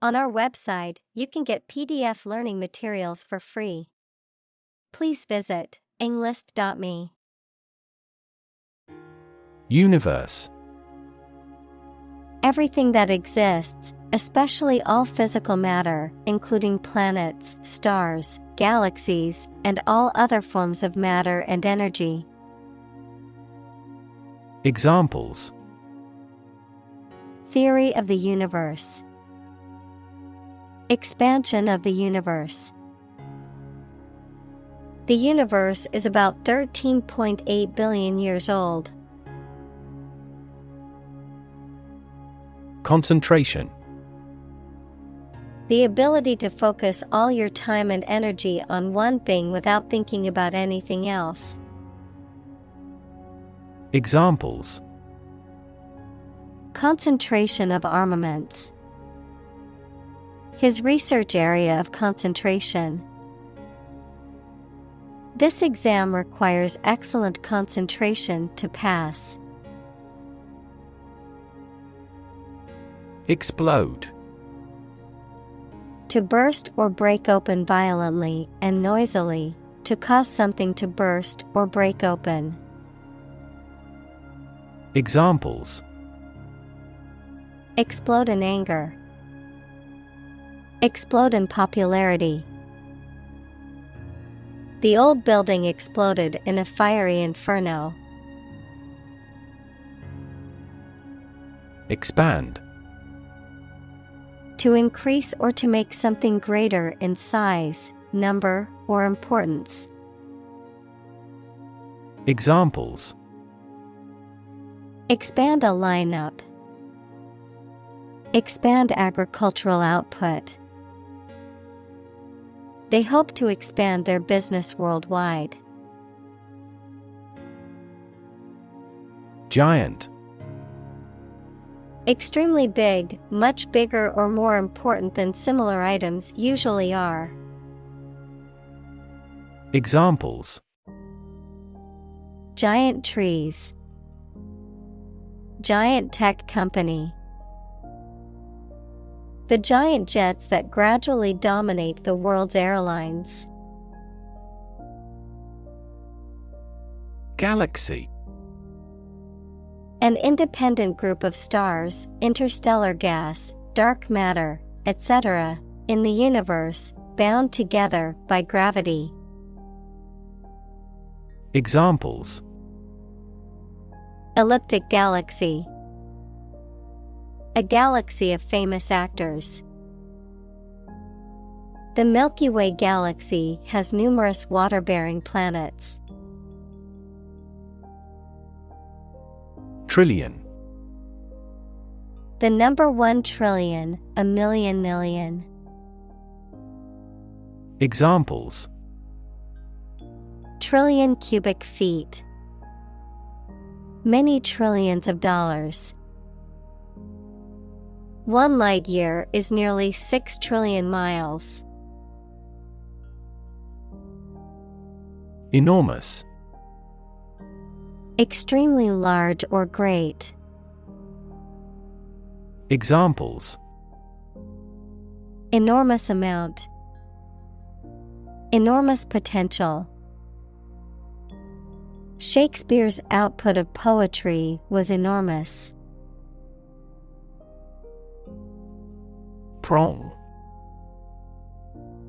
On our website, you can get PDF learning materials for free. Please visit englist.me. Universe. Everything that exists, especially all physical matter, including planets, stars, galaxies, and all other forms of matter and energy. Examples: Theory of the universe. Expansion of the universe. The universe is about 13.8 billion years old. Concentration. The ability to focus all your time and energy on one thing without thinking about anything else. Examples: Concentration of armaments. His research area of concentration. This exam requires excellent concentration to pass. Explode. To burst or break open violently and noisily, to cause something to burst or break open. Examples: Explode in anger. Explode in popularity. The old building exploded in a fiery inferno. Expand. To increase or to make something greater in size, number, or importance. Examples: Expand a lineup. Expand agricultural output. They hope to expand their business worldwide. Giant. Extremely big, much bigger or more important than similar items usually are. Examples: Giant trees. Giant tech company. The giant jets that gradually dominate the world's airlines. Galaxy. An independent group of stars, interstellar gas, dark matter, etc., in the universe, bound together by gravity. Examples: Elliptic galaxy. A galaxy of famous actors. The Milky Way galaxy has numerous water-bearing planets. Trillion. The number 1 trillion, a million million. Examples: Trillion cubic feet. Many trillions of dollars. 1 light year is nearly 6 trillion miles. Enormous. Extremely large or great. Examples: Enormous amount. Enormous potential. Shakespeare's output of poetry was enormous. Prong.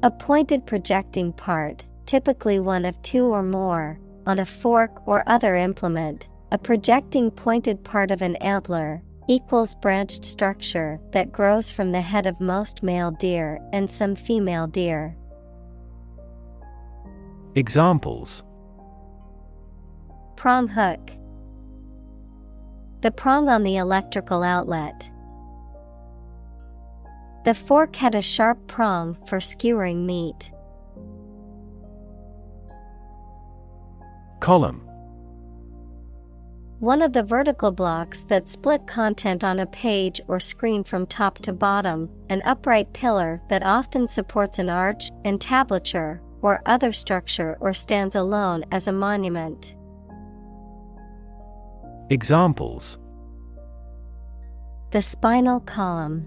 A pointed projecting part, typically one of 2 or more, on a fork or other implement. A projecting pointed part of an antler equals branched structure that grows from the head of most male deer and some female deer. Examples: Prong hook. The prong on the electrical outlet. The fork had a sharp prong for skewering meat. Column. One of the vertical blocks that split content on a page or screen from top to bottom, an upright pillar that often supports an arch, entablature, or other structure or stands alone as a monument. Examples: The spinal column.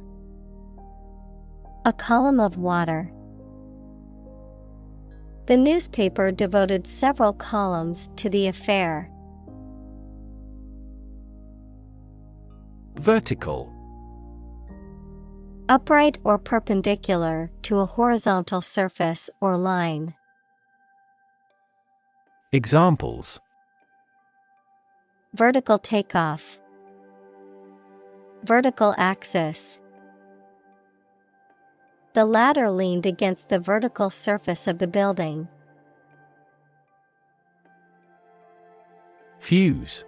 A column of water. The newspaper devoted several columns to the affair. Vertical. Upright or perpendicular to a horizontal surface or line. Examples: Vertical takeoff. Vertical axis. The ladder leaned against the vertical surface of the building. Fuse.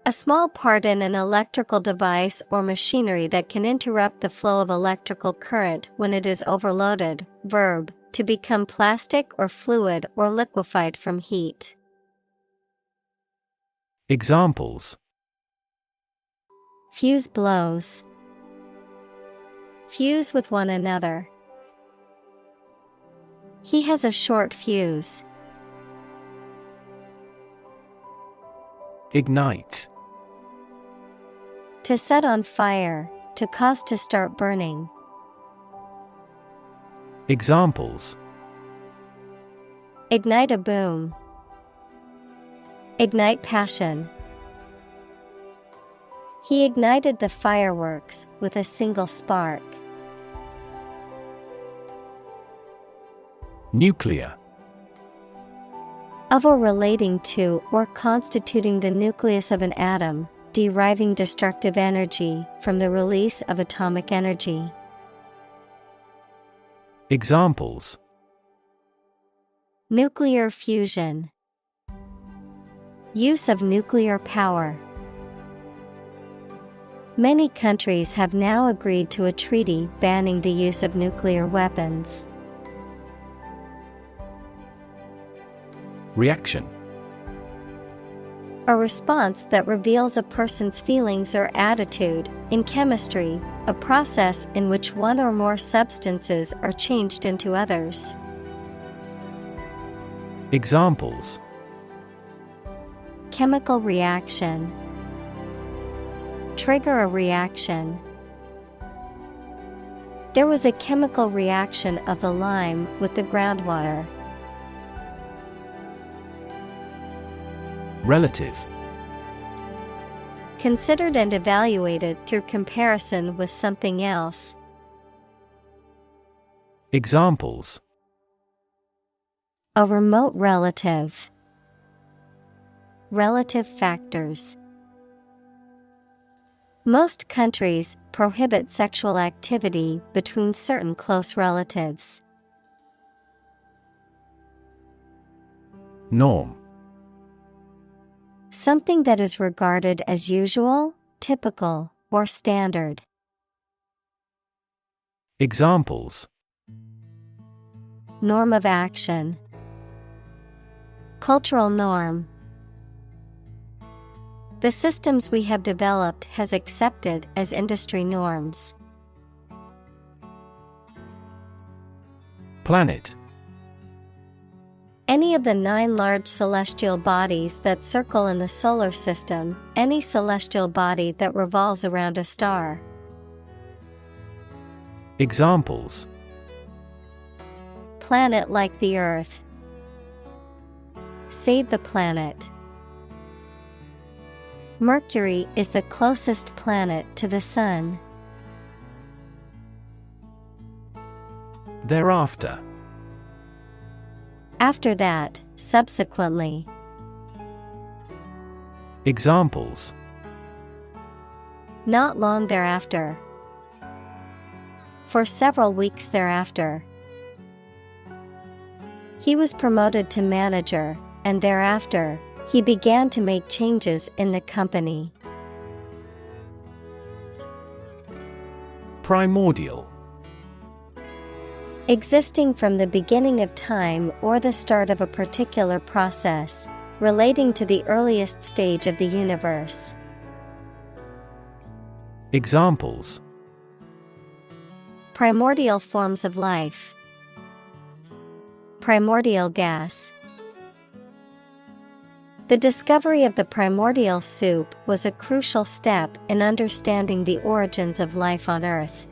A small part in an electrical device or machinery that can interrupt the flow of electrical current when it is overloaded. Verb, to become plastic or fluid or liquefied from heat. Examples: Fuse blows. Fuse with one another. He has a short fuse. Ignite. To set on fire, to cause to start burning. Examples: Ignite a boom. Ignite passion. He ignited the fireworks with a single spark. Nuclear. Of or relating to or constituting the nucleus of an atom, deriving destructive energy from the release of atomic energy. Examples: Nuclear fusion. Use of nuclear power. Many countries have now agreed to a treaty banning the use of nuclear weapons. Reaction. A response that reveals a person's feelings or attitude. In chemistry, a process in which one or more substances are changed into others. Examples: Chemical reaction. Trigger a reaction. There was a chemical reaction of the lime with the groundwater. Relative. Considered and evaluated through comparison with something else. Examples: A remote relative. Relative factors. Most countries prohibit sexual activity between certain close relatives. Norm. Something that is regarded as usual, typical, or standard. Examples: Norm of action. Cultural norm. The systems we have developed has accepted as industry norms. Planet. Any of the 9 large celestial bodies that circle in the solar system, any celestial body that revolves around a star. Examples: Planet like the Earth. Save the planet. Mercury is the closest planet to the Sun. Thereafter. After that, subsequently. Examples: Not long thereafter. For several weeks thereafter. He was promoted to manager, and thereafter, he began to make changes in the company. Primordial. Existing from the beginning of time or the start of a particular process, relating to the earliest stage of the universe. Examples: Primordial forms of life. Primordial gas. The discovery of the primordial soup was a crucial step in understanding the origins of life on Earth.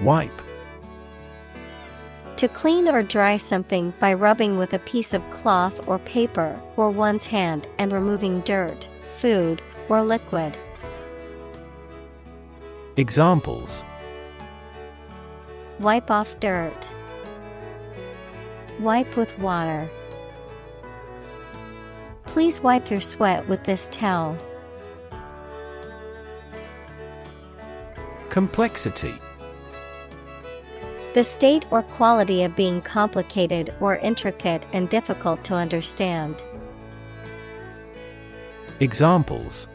Wipe. To clean or dry something by rubbing with a piece of cloth or paper or one's hand and removing dirt, food, or liquid. Examples: Wipe off dirt. Wipe with water. Please wipe your sweat with this towel. Complexity. The state or quality of being complicated or intricate and difficult to understand. Examples: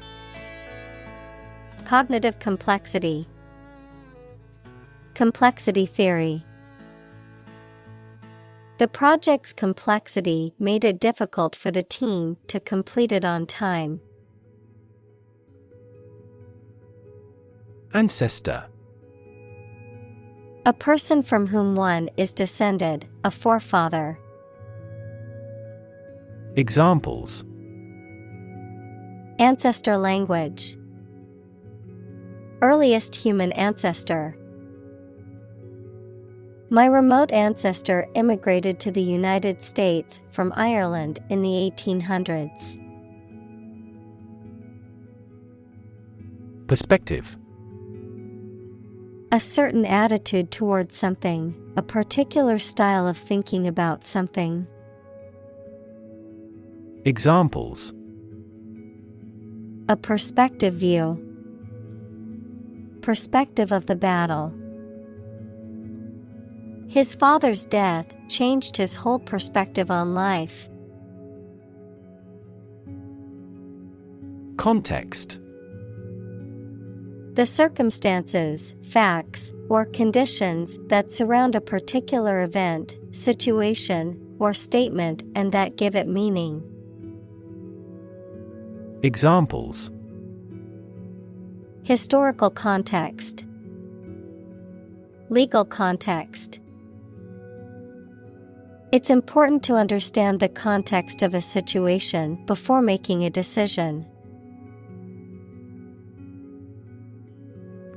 Cognitive complexity. Complexity theory. The project's complexity made it difficult for the team to complete it on time. Ancestor. A person from whom one is descended, a forefather. Examples: Ancestor language. Earliest human ancestor. My remote ancestor immigrated to the United States from Ireland in the 1800s. Perspective. A certain attitude towards something, a particular style of thinking about something. Examples: A perspective view. Perspective of the battle. His father's death changed his whole perspective on life. Context. The circumstances, facts, or conditions that surround a particular event, situation, or statement and that give it meaning. Examples: Historical context. Legal context. It's important to understand the context of a situation before making a decision.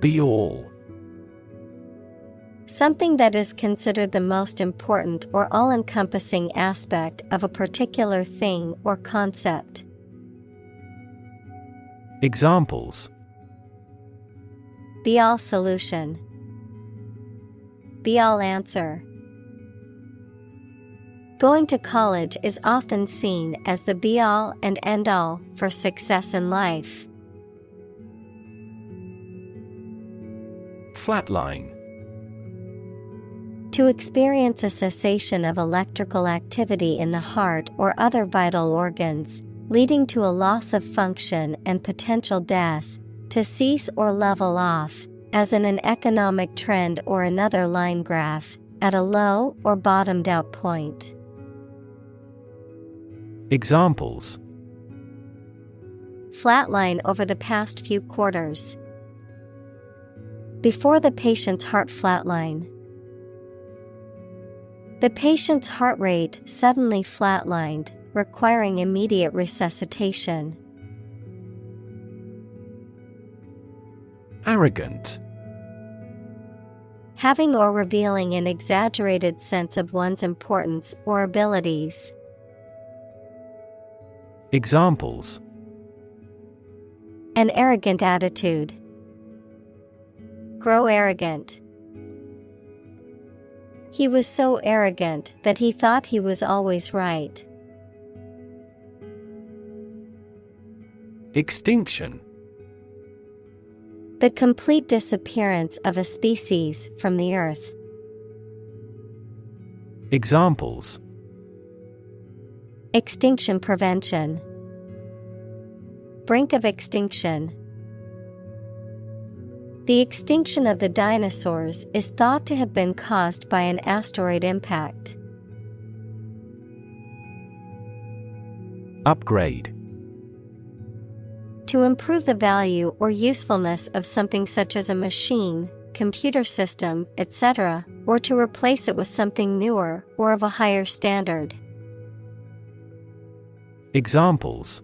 Be all. Something that is considered the most important or all-encompassing aspect of a particular thing or concept. Examples: Be all solution. Be all answer. Going to college is often seen as the be-all and end-all for success in life. Flatline. To experience a cessation of electrical activity in the heart or other vital organs, leading to a loss of function and potential death, to cease or level off, as in an economic trend or another line graph, at a low or bottomed out point. Examples: Flatline over the past few quarters. Before the patient's heart flatline. The patient's heart rate suddenly flatlined, requiring immediate resuscitation. Arrogant. Having or revealing an exaggerated sense of one's importance or abilities. Examples: An arrogant attitude. Grow arrogant. He was so arrogant that he thought he was always right. Extinction. The complete disappearance of a species from the earth. Examples: Extinction prevention. Brink of extinction. The extinction of the dinosaurs is thought to have been caused by an asteroid impact. Upgrade. To improve the value or usefulness of something such as a machine, computer system, etc., or to replace it with something newer or of a higher standard. Examples: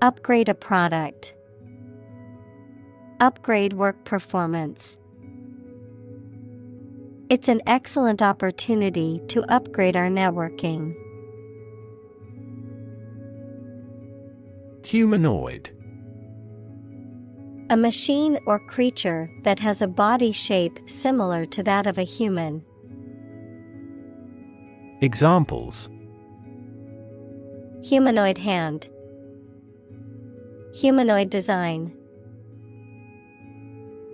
Upgrade a product. Upgrade work performance. It's an excellent opportunity to upgrade our networking. Humanoid. A machine or creature that has a body shape similar to that of a human. Examples: Humanoid hand. Humanoid design.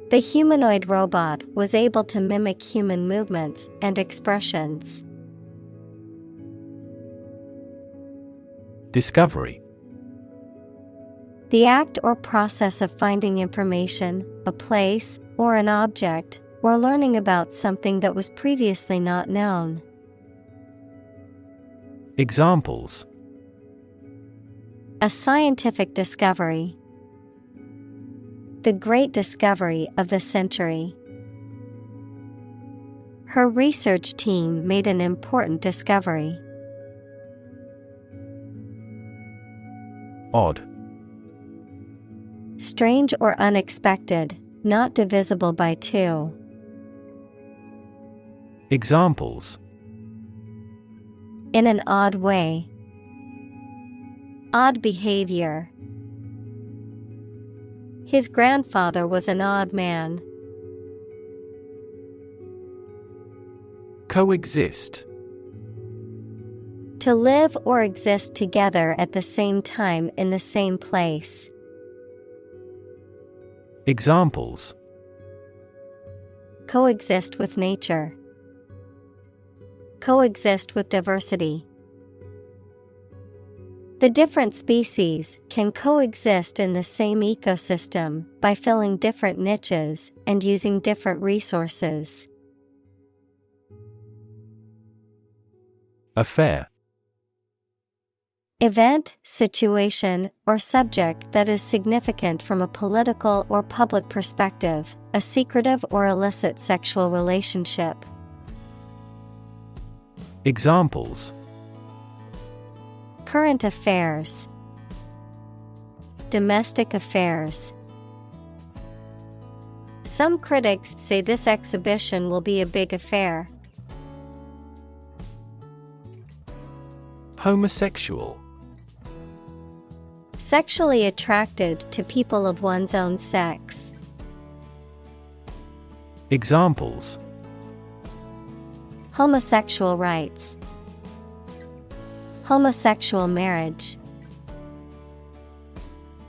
The humanoid robot was able to mimic human movements and expressions. Discovery. The act or process of finding information, a place, or an object, or learning about something that was previously not known. Examples: A scientific discovery. The great discovery of the century. Her research team made an important discovery. Odd. Strange or unexpected, not divisible by two. Examples: In an odd way. Odd behavior. His grandfather was an odd man. Coexist. To live or exist together at the same time in the same place. Examples: Coexist with nature. Coexist with diversity. The different species can coexist in the same ecosystem by filling different niches and using different resources. Affair. Event, situation, or subject that is significant from a political or public perspective, a secretive or illicit sexual relationship. Examples: Current affairs. Domestic affairs. Some critics say this exhibition will be a big affair. Homosexual. Sexually attracted to people of one's own sex. Examples: Homosexual rights. Homosexual marriage.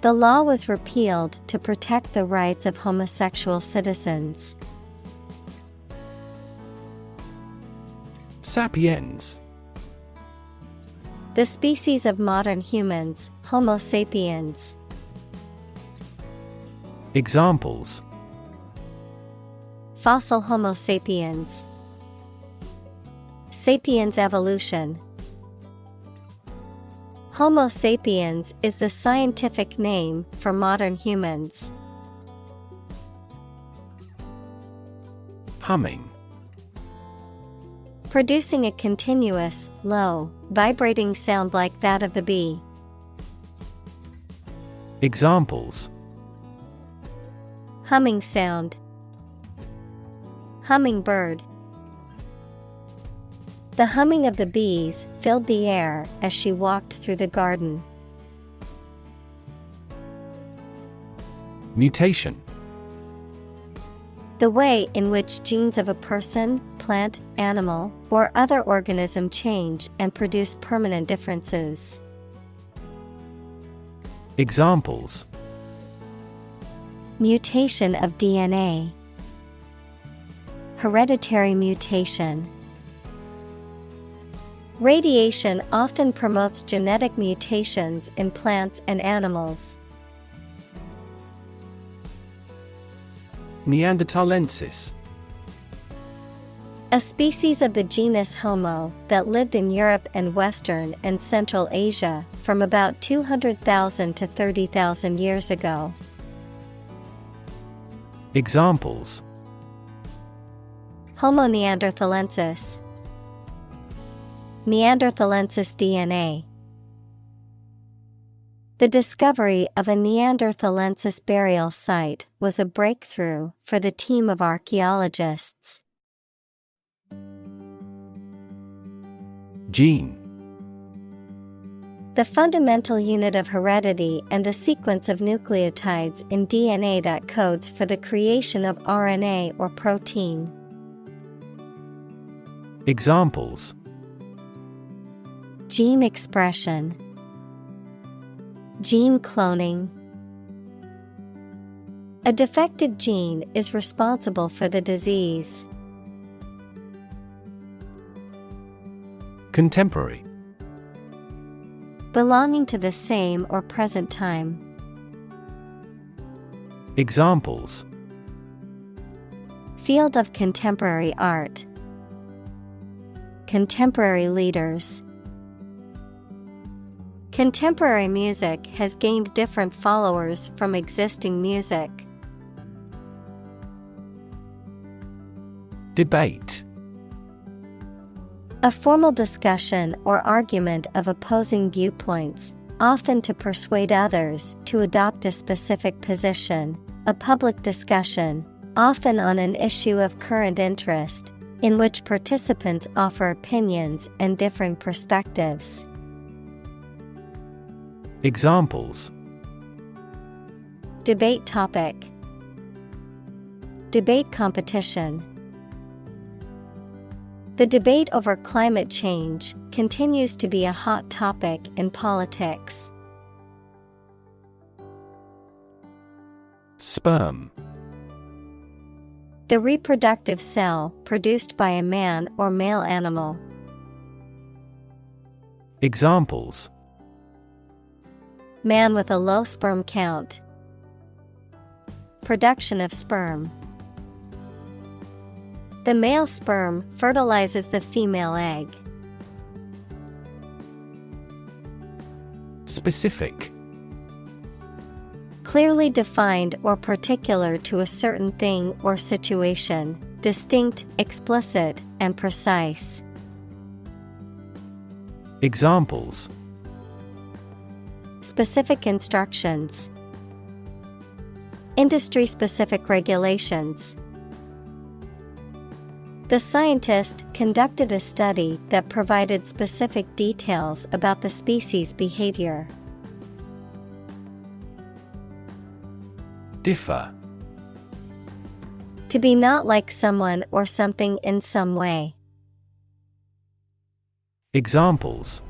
The law was repealed to protect the rights of homosexual citizens. Sapiens. The species of modern humans, Homo sapiens. Examples: Fossil Homo sapiens. Sapiens evolution. Homo sapiens is the scientific name for modern humans. Humming. Producing a continuous, low, vibrating sound like that of the bee. Examples: Humming sound. Hummingbird. The humming of the bees filled the air as she walked through the garden. Mutation. The way in which genes of a person, plant, animal, or other organism change and produce permanent differences. Examples: Mutation of DNA. Hereditary mutation. Radiation often promotes genetic mutations in plants and animals. Neanderthalensis. A species of the genus Homo that lived in Europe and Western and Central Asia from about 200,000 to 30,000 years ago. Examples: Homo neanderthalensis. Neanderthalensis DNA. The discovery of a Neanderthalensis burial site was a breakthrough for the team of archaeologists. Gene. The fundamental unit of heredity and the sequence of nucleotides in DNA that codes for the creation of RNA or protein. Examples: Gene expression, gene cloning. A defective gene is responsible for the disease. Contemporary. Belonging to the same or present time. Examples: Field of contemporary art. Contemporary leaders. Contemporary music has gained different followers from existing music. Debate. A formal discussion or argument of opposing viewpoints, often to persuade others to adopt a specific position. A public discussion, often on an issue of current interest, in which participants offer opinions and differing perspectives. Examples: Debate topic. Debate competition. The debate over climate change continues to be a hot topic in politics. Sperm. The reproductive cell produced by a man or male animal. Examples: Man with a low sperm count. Production of sperm. The male sperm fertilizes the female egg. Specific. Clearly defined or particular to a certain thing or situation, distinct, explicit, and precise. Examples: Specific instructions. Industry-specific regulations. The scientist conducted a study that provided specific details about the species' behavior. Differ. To be not like someone or something in some way. Examples: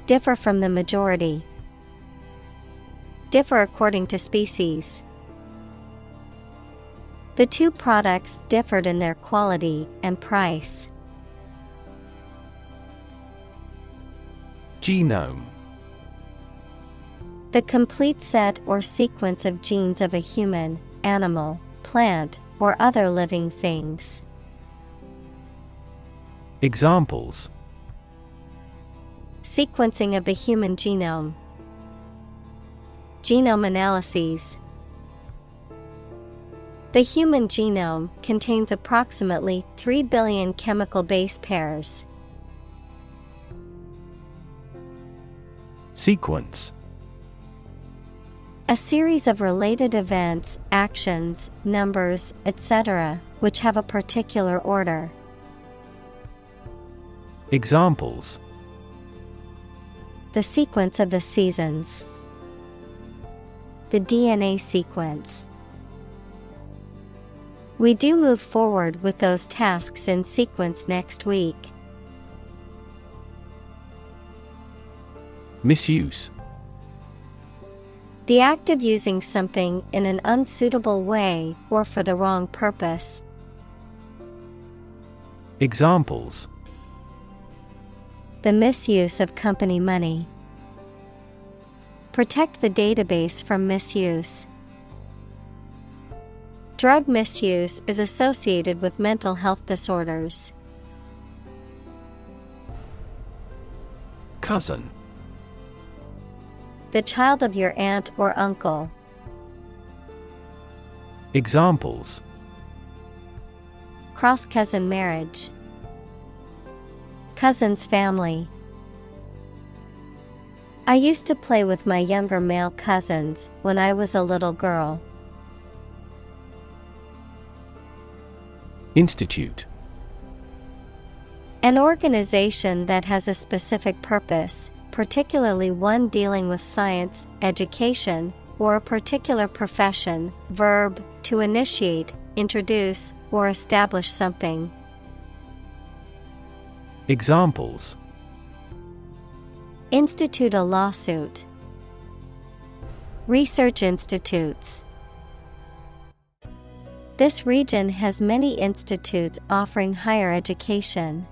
Differ from the majority. Differ according to species. The two products differed in their quality and price. Genome. The complete set or sequence of genes of a human, animal, plant, or other living things. Examples: Sequencing of the human genome. Genome analyses. The human genome contains approximately 3 billion chemical base pairs. Sequence. A series of related events, actions, numbers, etc., which have a particular order. Examples: The sequence of the seasons. The DNA sequence. We do move forward with those tasks in sequence next week. Misuse. The act of using something in an unsuitable way or for the wrong purpose. Examples: The misuse of company money. Protect the database from misuse. Drug misuse is associated with mental health disorders. Cousin. The child of your aunt or uncle. Examples: Cross-cousin marriage. Cousin's family. I used to play with my younger male cousins when I was a little girl. Institute. An organization that has a specific purpose, particularly one dealing with science, education, or a particular profession. Verb, to initiate, introduce, or establish something. Examples: Institute a lawsuit. Research institutes. This region has many institutes offering higher education.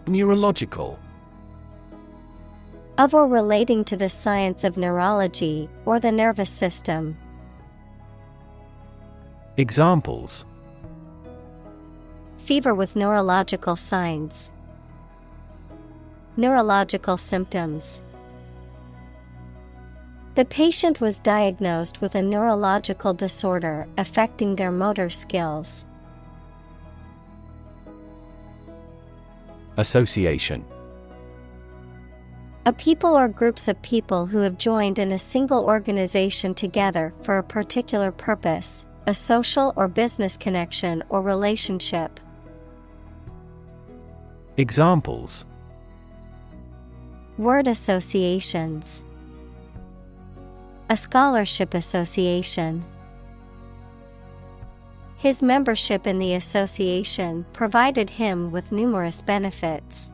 Neurological. Of or relating to the science of neurology or the nervous system. Examples: Fever with neurological signs. Neurological symptoms. The patient was diagnosed with a neurological disorder affecting their motor skills. Association. A people or groups of people who have joined in a single organization together for a particular purpose, a social or business connection or relationship. Examples: Word associations. A scholarship association. His membership in the association provided him with numerous benefits.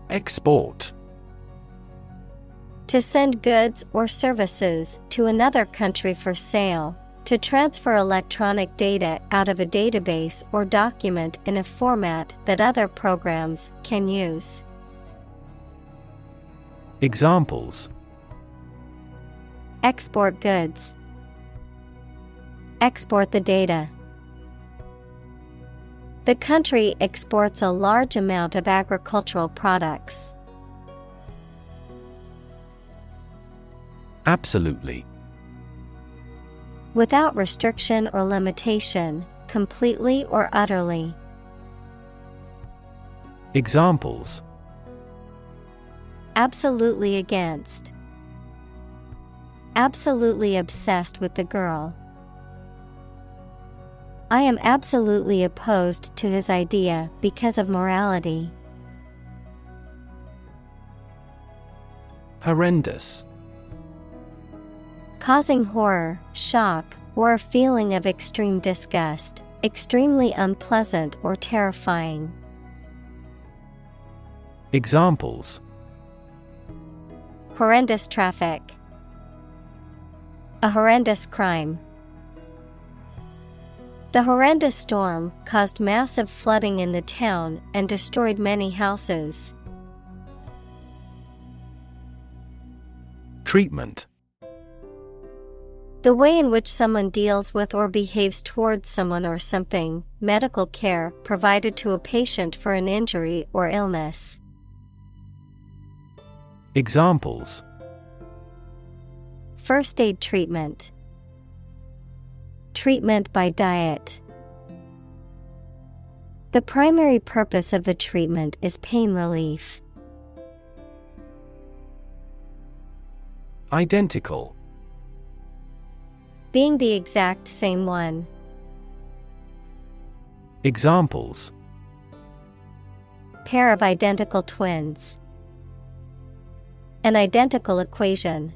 Export. To send goods or services to another country for sale, to transfer electronic data out of a database or document in a format that other programs can use. Examples: Export goods. Export the data. The country exports a large amount of agricultural products. Absolutely. Without restriction or limitation, completely or utterly. Examples: Absolutely against. Absolutely obsessed with the girl. I am absolutely opposed to his idea because of morality. Horrendous. Causing horror, shock, or a feeling of extreme disgust, extremely unpleasant or terrifying. Examples: Horrendous traffic. A horrendous crime. The horrendous storm caused massive flooding in the town and destroyed many houses. Treatment. The way in which someone deals with or behaves towards someone or something, medical care provided to a patient for an injury or illness. Examples: First aid treatment. Treatment by diet. The primary purpose of the treatment is pain relief. Identical. Being the exact same one. Examples: Pair of identical twins. An identical equation.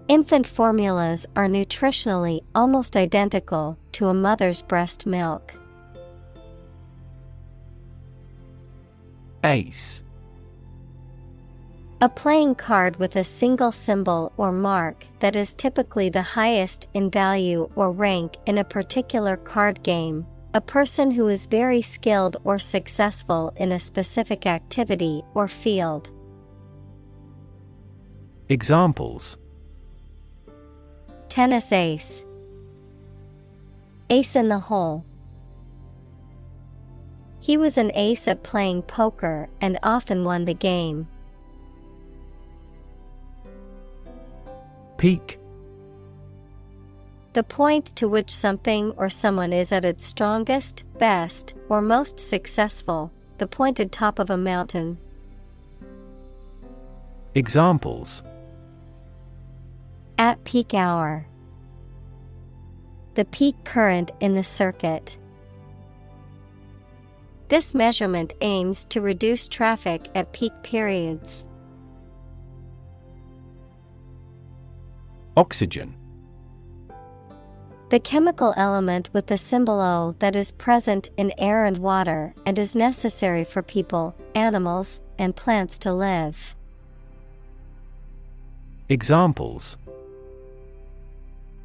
Infant formulas are nutritionally almost identical to a mother's breast milk. Ace. A playing card with a single symbol or mark that is typically the highest in value or rank in a particular card game. A person who is very skilled or successful in a specific activity or field. Examples: Tennis ace. Ace in the hole. He was an ace at playing poker and often won the game. Peak. The point to which something or someone is at its strongest, best, or most successful, the pointed top of a mountain. Examples: At peak hour. the peak current in the circuit. This measurement aims to reduce traffic at peak periods. Oxygen. The chemical element with the symbol O that is present in air and water and is necessary for people, animals, and plants to live. Examples: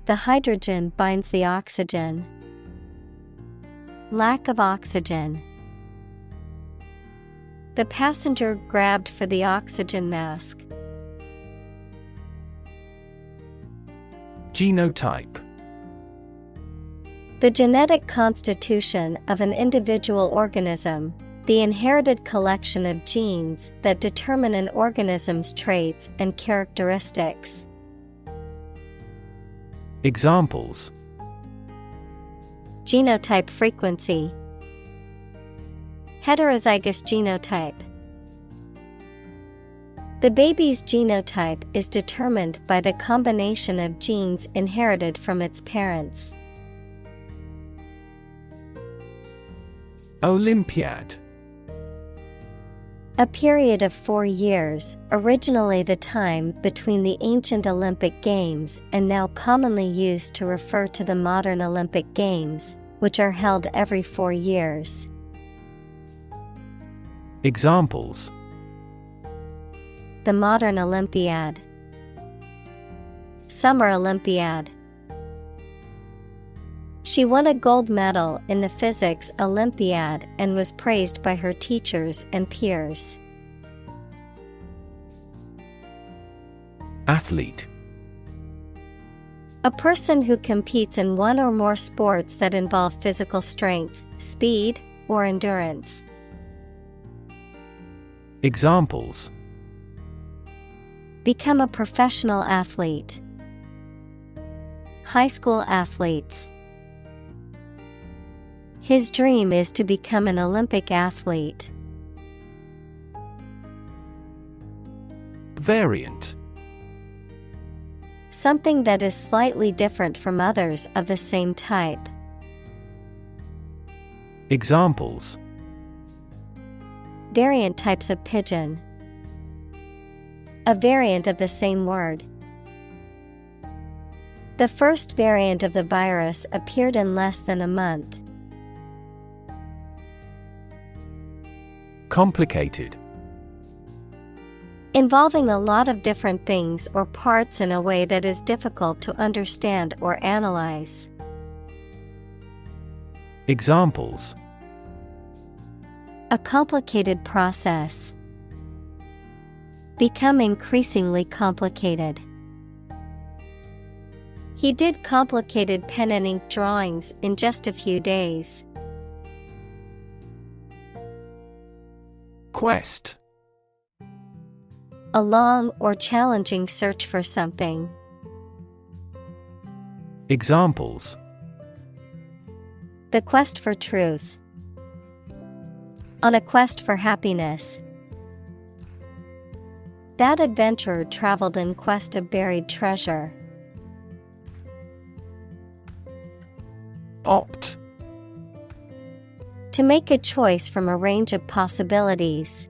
The hydrogen binds the oxygen. Lack of oxygen. The passenger grabbed for the oxygen mask. Genotype. The genetic constitution of an individual organism, the inherited collection of genes that determine an organism's traits and characteristics. Examples: Genotype frequency. Heterozygous genotype. The baby's genotype is determined by the combination of genes inherited from its parents. Olympiad. A period of 4 years, originally the time between the ancient Olympic Games and now commonly used to refer to the modern Olympic Games, which are held every 4 years. Examples: The modern Olympiad. Summer Olympiad. She won a gold medal in the Physics Olympiad and was praised by her teachers and peers. Athlete. A person who competes in one or more sports that involve physical strength, speed, or endurance. Examples: Become a professional athlete. High school athletes. His dream is to become an Olympic athlete. Variant. Something that is slightly different from others of the same type. Examples: Variant types of pigeon. A variant of the same word. The first variant of the virus appeared in less than a month. Complicated. Involving a lot of different things or parts in a way that is difficult to understand or analyze. Examples: A complicated process. Become increasingly complicated. He did complicated pen and ink drawings in just a few days. Quest. A long or challenging search for something. Examples: The quest for truth. On a quest for happiness. That adventurer traveled in quest of buried treasure. Opt. To make a choice from a range of possibilities.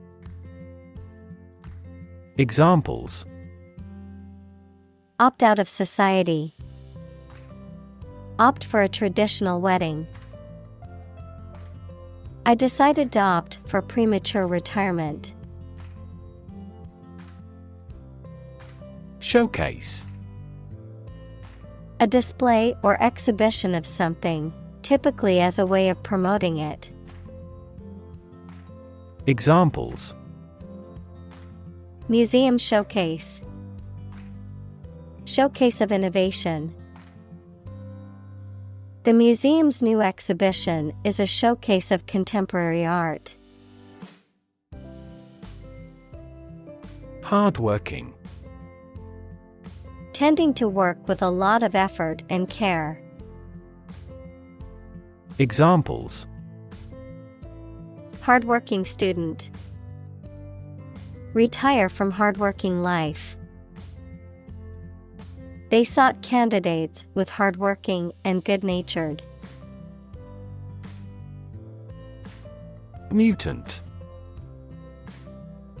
Examples: Opt out of society. Opt for a traditional wedding. I decided to opt for premature retirement. Showcase. A display or exhibition of something, typically as a way of promoting it. Examples: Museum showcase. Showcase of innovation. The museum's new exhibition is a showcase of contemporary art. Hardworking. Tending to work with a lot of effort and care. Examples: Hardworking student. Retire from hardworking life. They sought candidates with hardworking and good-natured. Mutant.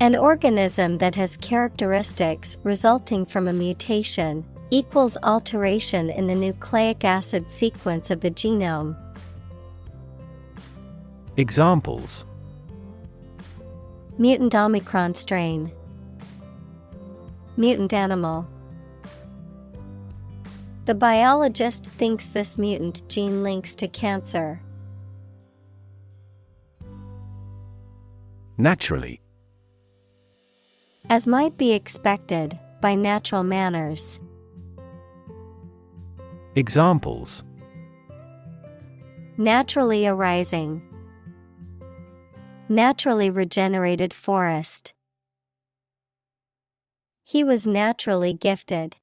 An organism that has characteristics resulting from a mutation equals alteration in the nucleic acid sequence of the genome. Examples: Mutant Omicron strain. Mutant animal. The biologist thinks this mutant gene links to cancer. Naturally. As might be expected, by natural manners. Examples: Naturally arising. Naturally regenerated forest. He was naturally gifted.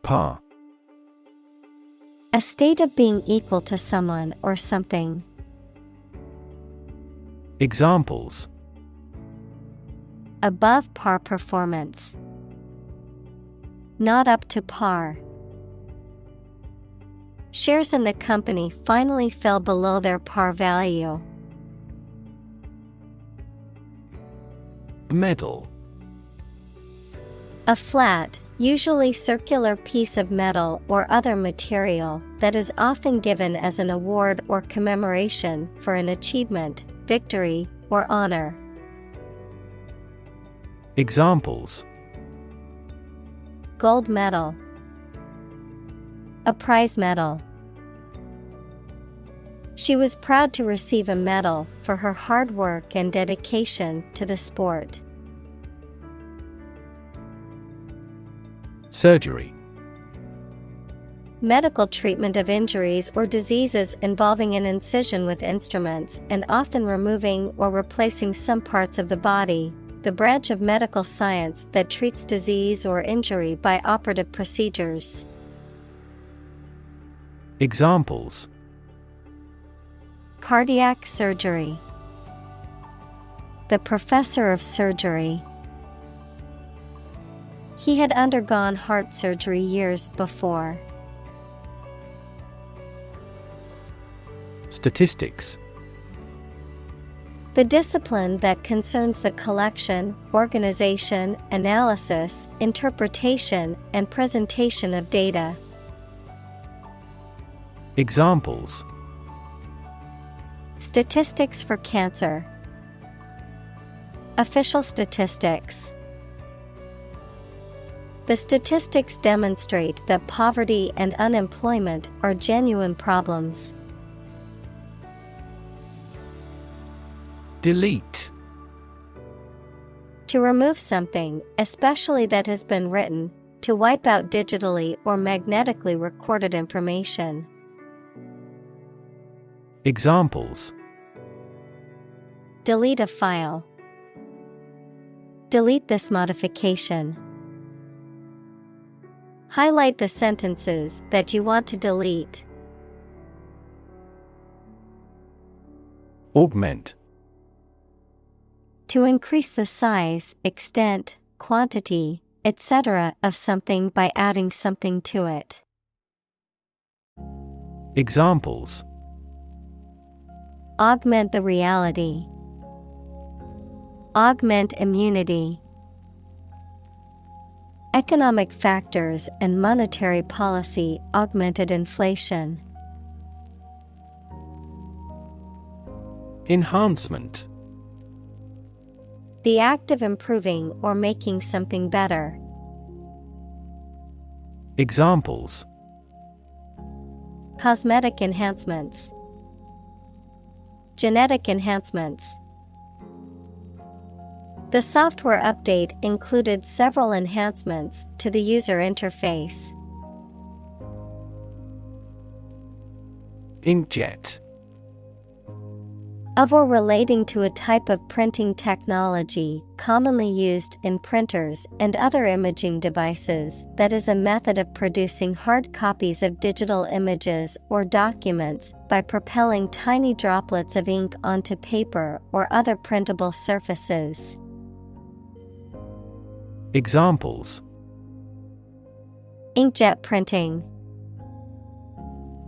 Par. A state of being equal to someone or something. Examples: Above par performance. Not up to par. Shares in the company finally fell below their par value. Medal. A flat, usually circular piece of metal or other material that is often given as an award or commemoration for an achievement, victory, or honor. Examples: Gold medal. A prize medal. She was proud to receive a medal for her hard work and dedication to the sport. Surgery. Medical treatment of injuries or diseases involving an incision with instruments and often removing or replacing some parts of the body, the branch of medical science that treats disease or injury by operative procedures. Examples: Cardiac surgery. The professor of surgery. He had undergone heart surgery years before. Statistics. The discipline that concerns the collection, organization, analysis, interpretation, and presentation of data. Examples: Statistics for cancer. Official statistics. The statistics demonstrate that poverty and unemployment are genuine problems. Delete. To remove something, especially that has been written, to wipe out digitally or magnetically recorded information. Examples: Delete a file. Delete this modification. Highlight the sentences that you want to delete. Augment. To increase the size, extent, quantity, etc. of something by adding something to it. Examples: Augment the reality. Augment immunity. Economic factors and monetary policy augmented inflation. Enhancement. The act of improving or making something better. Examples: Cosmetic enhancements. Genetic enhancements. The software update included several enhancements to the user interface. Inkjet. Of or relating to a type of printing technology commonly used in printers and other imaging devices that is a method of producing hard copies of digital images or documents by propelling tiny droplets of ink onto paper or other printable surfaces. Examples: inkjet printing,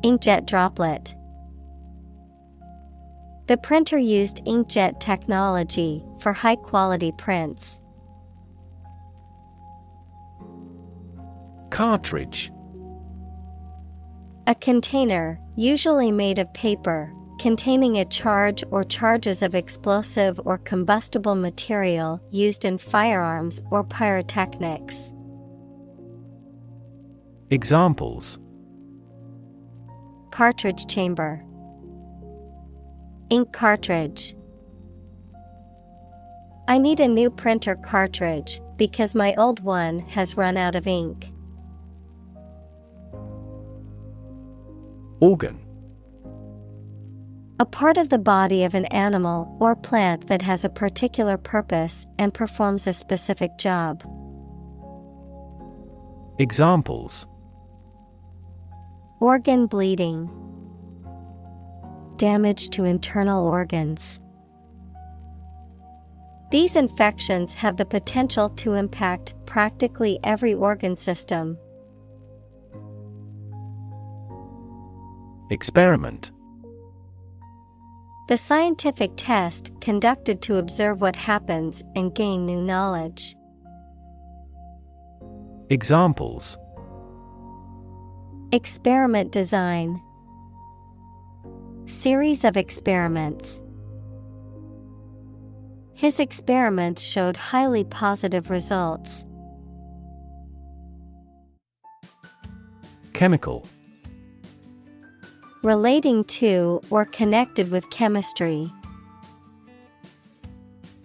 inkjet droplet. The printer used inkjet technology for high-quality prints. Cartridge. A container, usually made of paper, containing a charge or charges of explosive or combustible material used in firearms or pyrotechnics. Examples: cartridge chamber, ink cartridge. I need a new printer cartridge because my old one has run out of ink. Organ. A part of the body of an animal or plant that has a particular purpose and performs a specific job. Examples: organ bleeding, damage to internal organs. These infections have the potential to impact practically every organ system. Experiment. The scientific test conducted to observe what happens and gain new knowledge. Examples: experiment design, series of experiments. His experiments showed highly positive results. Chemical. Relating to or connected with chemistry.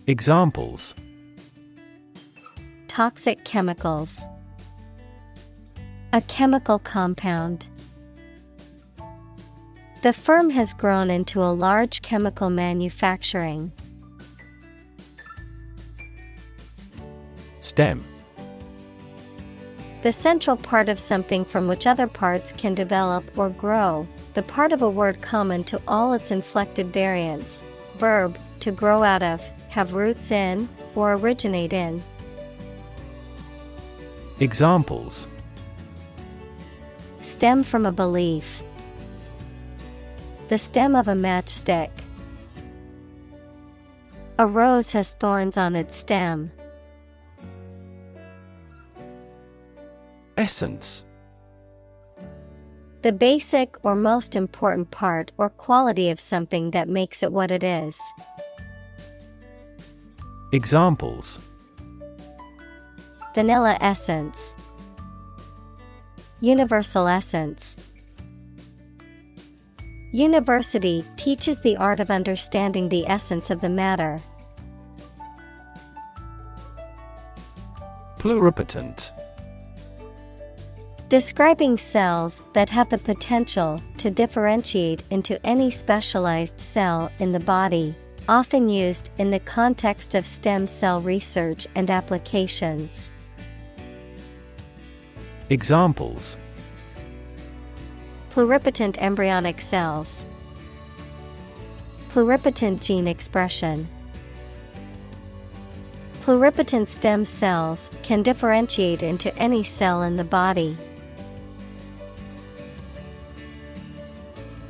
Examples: toxic chemicals, a chemical compound. The firm has grown into a large chemical manufacturing. Stem. The central part of something from which other parts can develop or grow, the part of a word common to all its inflected variants. Verb, to grow out of, have roots in, or originate in. Examples: stem from a belief, the stem of a matchstick. A rose has thorns on its stem. Essence. The basic or most important part or quality of something that makes it what it is. Examples: vanilla essence, universal essence. University teaches the art of understanding the essence of the matter. Pluripotent. Describing cells that have the potential to differentiate into any specialized cell in the body, often used in the context of stem cell research and applications. Examples: pluripotent embryonic cells, pluripotent gene expression. Pluripotent stem cells can differentiate into any cell in the body.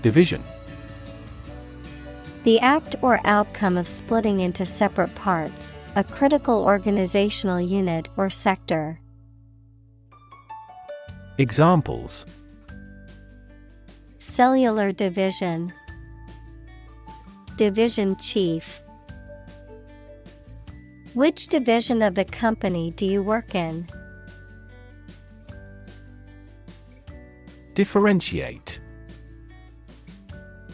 Division. The act or outcome of splitting into separate parts, a critical organizational unit or sector. Examples: cellular division, division chief. Which division of the company do you work in? Differentiate.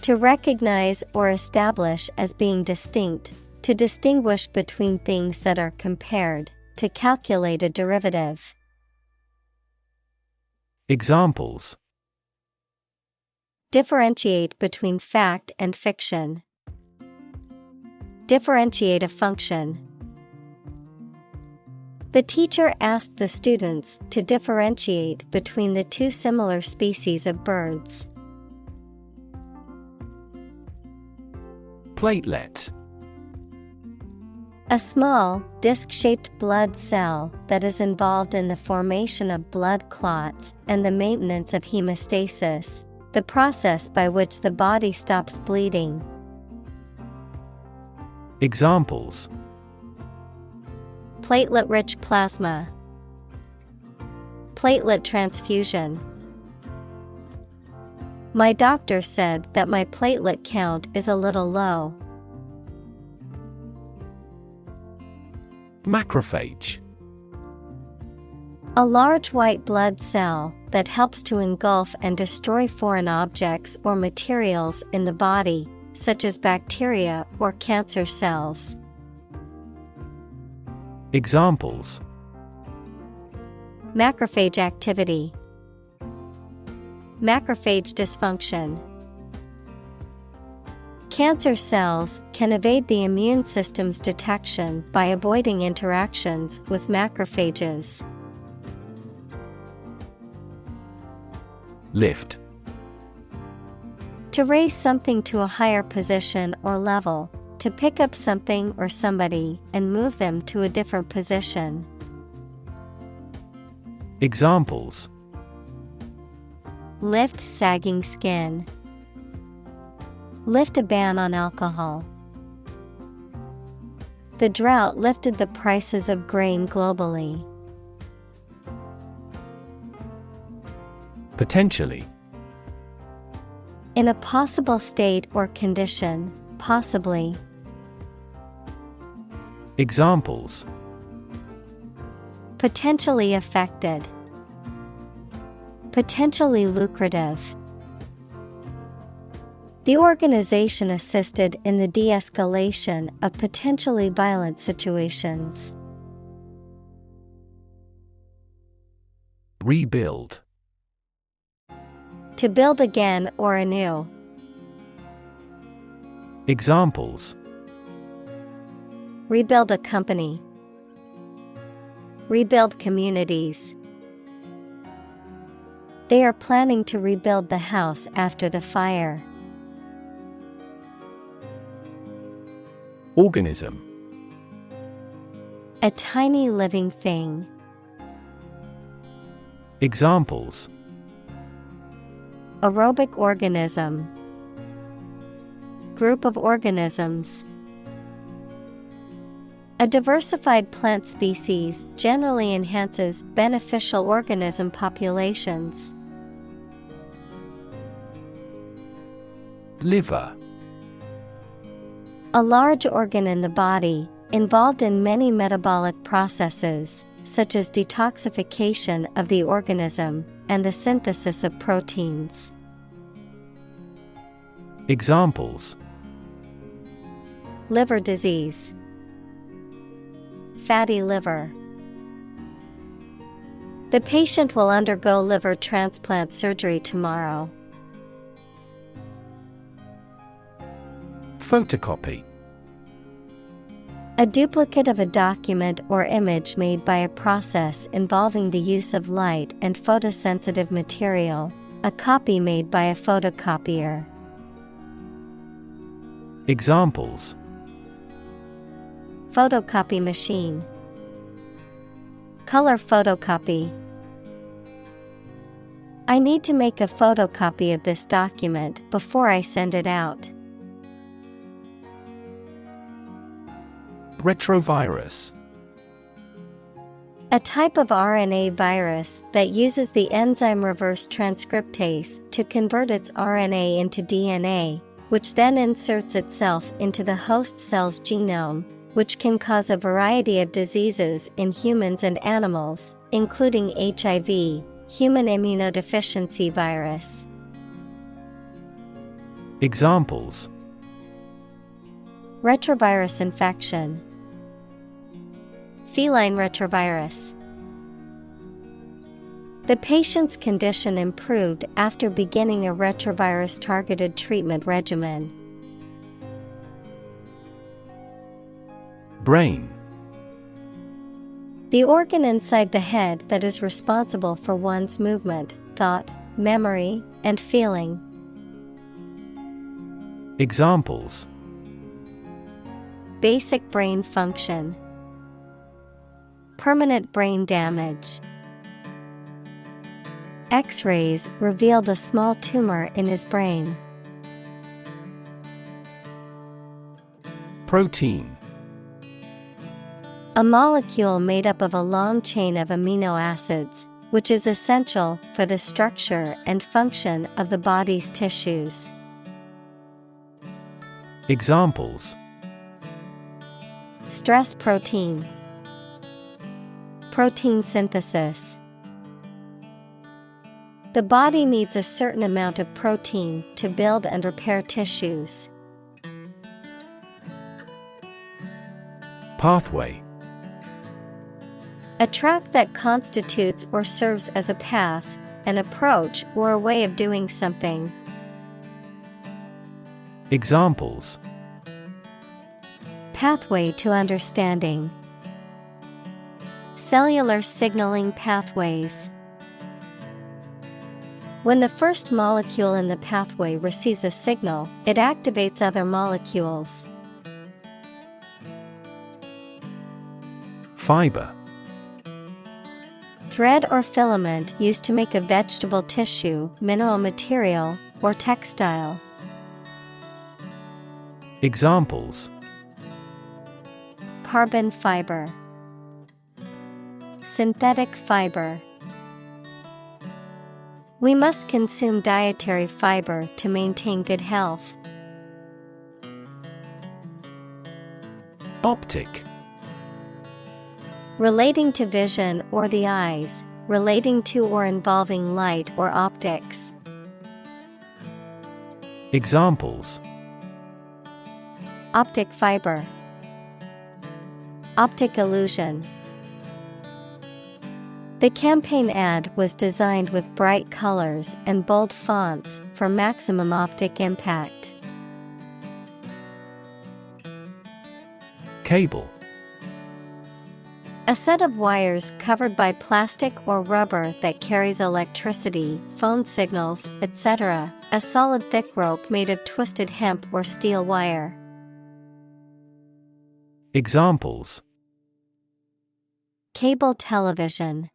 To recognize or establish as being distinct, to distinguish between things that are compared, to calculate a derivative. Examples: differentiate between fact and fiction. Differentiate a function. The teacher asked the students to differentiate between the two similar species of birds. Platelet. A small, disc-shaped blood cell that is involved in the formation of blood clots and the maintenance of hemostasis, the process by which the body stops bleeding. Examples: Platelet-rich plasma, platelet transfusion. My doctor said that my platelet count is a little low. Macrophage. A large white blood cell that helps to engulf and destroy foreign objects or materials in the body, such as bacteria or cancer cells. Examples: Macrophage activity, macrophage dysfunction. Cancer cells can evade the immune system's detection by avoiding interactions with macrophages. Lift. To raise something to a higher position or level, to pick up something or somebody and move them to a different position. Examples: Lift sagging skin. Lift a ban on alcohol. The drought lifted the prices of grain globally. Potentially. In a possible state or condition, possibly. Examples: Potentially affected. Potentially lucrative. The organization assisted in the de-escalation of potentially violent situations. Rebuild. To build again or anew. Examples: Rebuild a company. Rebuild communities. They are planning to rebuild the house after the fire. Organism. A tiny living thing. Examples: Aerobic organism. Group of organisms. A diversified plant species generally enhances beneficial organism populations. Liver. A large organ in the body, involved in many metabolic processes, such as detoxification of the organism and the synthesis of proteins. Examples: Liver disease. Fatty liver. The patient will undergo liver transplant surgery tomorrow. Photocopy. A duplicate of a document or image made by a process involving the use of light and photosensitive material, a copy made by a photocopier. Examples: Photocopy machine. Color photocopy. I need to make a photocopy of this document before I send it out. Retrovirus. A type of RNA virus that uses the enzyme reverse transcriptase to convert its RNA into DNA, which then inserts itself into the host cell's genome, which can cause a variety of diseases in humans and animals, including HIV, human immunodeficiency virus. Examples: Retrovirus infection. Feline retrovirus. The patient's condition improved after beginning a retrovirus-targeted treatment regimen. Brain. The organ inside the head that is responsible for one's movement, thought, memory, and feeling. Basic brain function. Permanent brain damage. X-rays revealed a small tumor in his brain. Protein. A molecule made up of a long chain of amino acids, which is essential for the structure and function of the body's tissues. Examples: Stress protein. Protein synthesis. The body needs a certain amount of protein to build and repair tissues. Pathway. A track that constitutes or serves as a path, an approach, or a way of doing something. Examples: Pathway to understanding. Cellular signaling pathways. When the first molecule in the pathway receives a signal, it activates other molecules. Fiber. Thread or filament used to make a vegetable tissue, mineral material, or textile. Examples: Carbon fiber. Synthetic fiber. We must consume dietary fiber to maintain good health. Optic. Relating to vision or the eyes, relating to or involving light or optics. Examples: Optic fiber. Optic illusion. The campaign ad was designed with bright colors and bold fonts for maximum optic impact. Cable. A set of wires covered by plastic or rubber that carries electricity, phone signals, etc. A solid thick rope made of twisted hemp or steel wire. Examples: Cable television.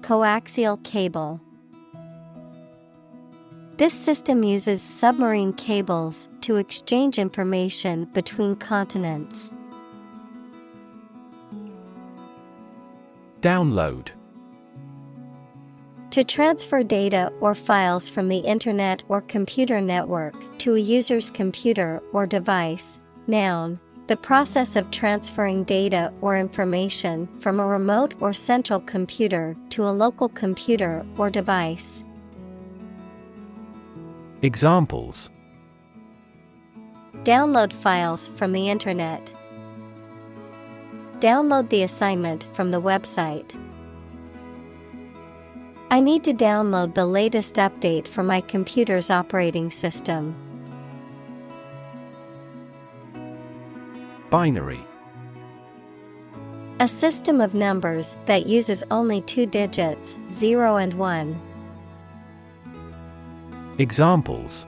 Coaxial cable. This system uses submarine cables to exchange information between continents. Download. To transfer data or files from the Internet or computer network to a user's computer or device. Noun. The process of transferring data or information from a remote or central computer to a local computer or device. Examples: Download files from the Internet. Download the assignment from the website. I need to download the latest update for my computer's operating system. Binary. A system of numbers that uses only two digits, 0 and 1. Examples: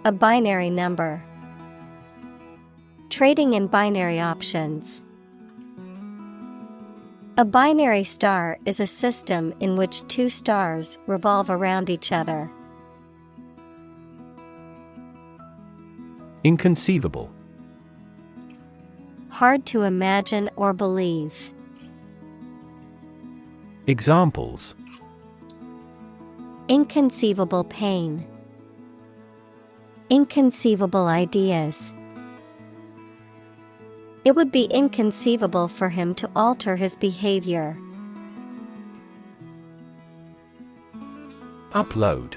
A binary number. Trading in binary options. A binary star is a system in which two stars revolve around each other. Inconceivable. Hard to imagine or believe. Examples: Inconceivable pain. Inconceivable ideas. It would be inconceivable for him to alter his behavior. Upload.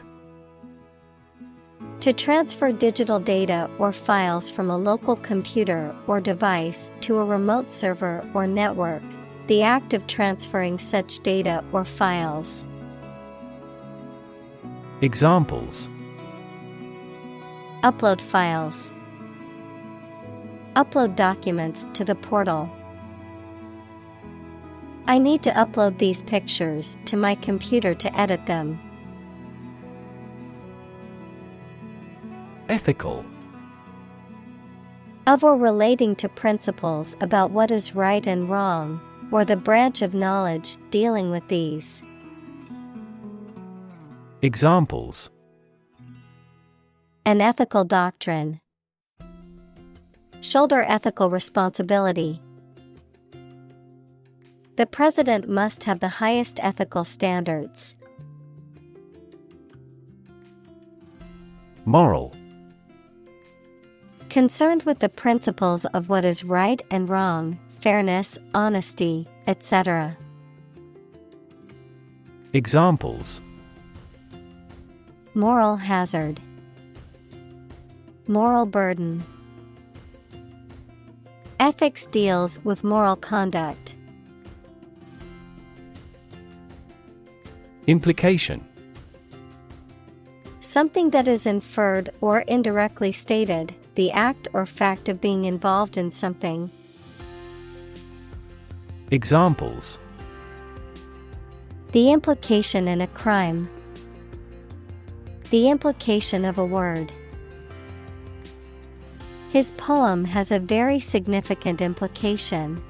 To transfer digital data or files from a local computer or device to a remote server or network. The act of transferring such data or files. Examples: Upload files. Upload documents to the portal. I need to upload these pictures to my computer to edit them. Ethical. Of or relating to principles about what is right and wrong, or the branch of knowledge dealing with these. Examples: An ethical doctrine. Shoulder ethical responsibility. The president must have the highest ethical standards. Moral. Concerned with the principles of what is right and wrong, fairness, honesty, etc. Examples: Moral hazard. Moral burden. Ethics deals with moral conduct. Implication. Something that is inferred or indirectly stated, the act or fact of being involved in something. Examples: The implication in a crime. The implication of a word. His poem has a very significant implication.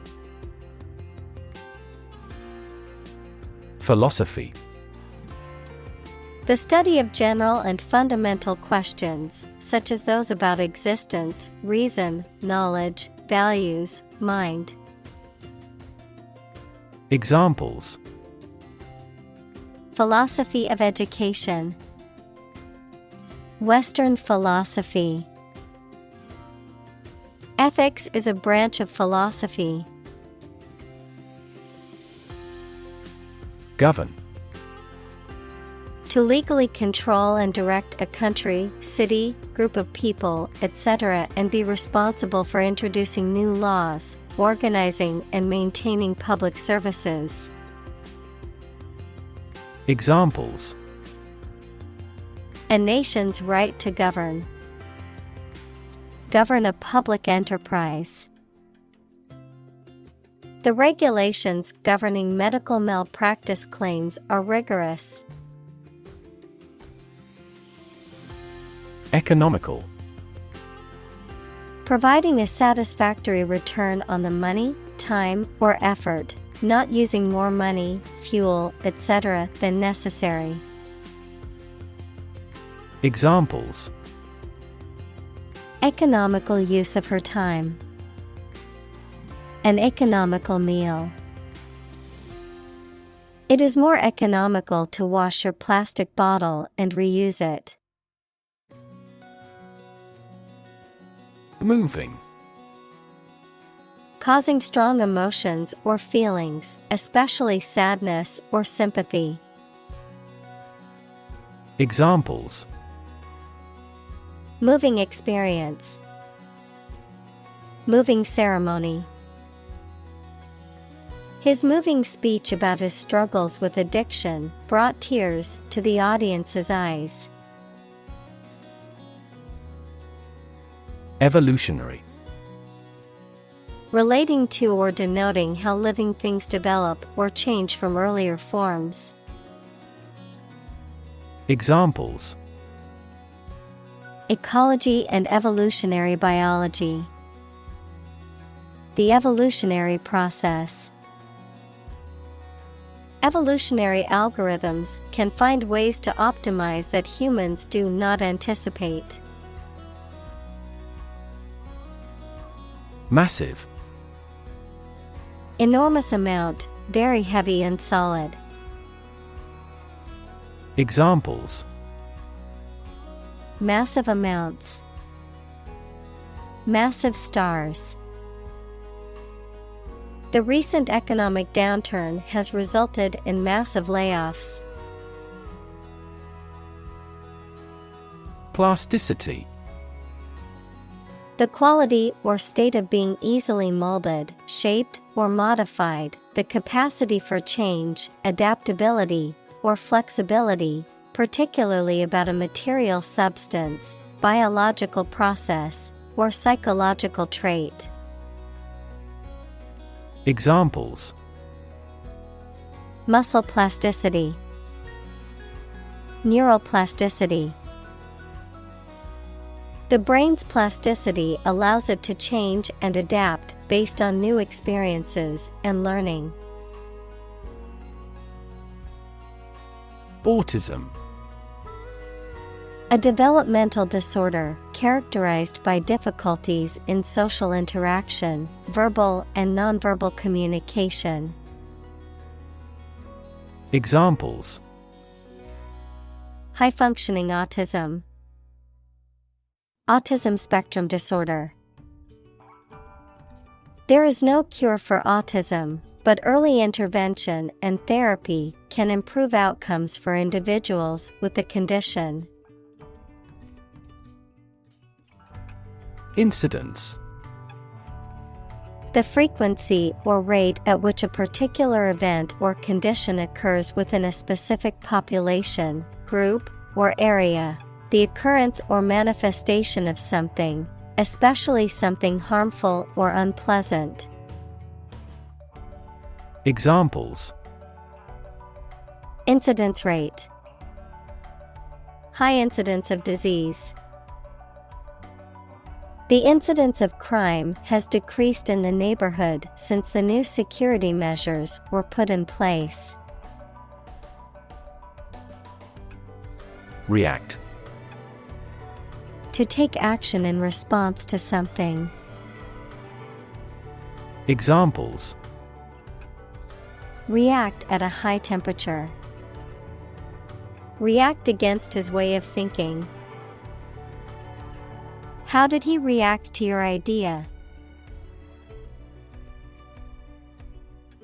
Philosophy. The study of general and fundamental questions, such as those about existence, reason, knowledge, values, mind. Examples: Philosophy of education. Western philosophy. Ethics is a branch of philosophy. Govern. To legally control and direct a country, city, group of people, etc., and be responsible for introducing new laws, organizing and maintaining public services. Examples: A nation's right to govern. Govern a public enterprise. The regulations governing medical malpractice claims are rigorous. Economical. Providing a satisfactory return on the money, time, or effort, not using more money, fuel, etc. than necessary. Examples: Economical use of her time. An economical meal. It is more economical to wash your plastic bottle and reuse it. Moving. Causing strong emotions or feelings, especially sadness or sympathy. Examples: Moving experience. Moving ceremony. His moving speech about his struggles with addiction brought tears to the audience's eyes. Evolutionary. Relating to or denoting how living things develop or change from earlier forms. Examples: Ecology and evolutionary biology. The evolutionary process. Evolutionary algorithms can find ways to optimize that humans do not anticipate. Massive. Enormous amount, very heavy and solid. Examples: Massive amounts. Massive stars. The recent economic downturn has resulted in massive layoffs. Plasticity. The quality or state of being easily molded, shaped, or modified, the capacity for change, adaptability, or flexibility, particularly about a material substance, biological process, or psychological trait. Examples: Muscle plasticity. Neuroplasticity. The brain's plasticity allows it to change and adapt based on new experiences and learning. Autism. A developmental disorder characterized by difficulties in social interaction, verbal and nonverbal communication. Examples: high-functioning autism, autism spectrum disorder. There is no cure for autism, but early intervention and therapy can improve outcomes for individuals with the condition. Incidence. The frequency or rate at which a particular event or condition occurs within a specific population, group, or area. The occurrence or manifestation of something, especially something harmful or unpleasant. Examples: incidence rate, high incidence of disease. The incidence of crime has decreased in the neighborhood since the new security measures were put in place. React. To take action in response to something. Examples: react at a high temperature. React against his way of thinking. How did he react to your idea?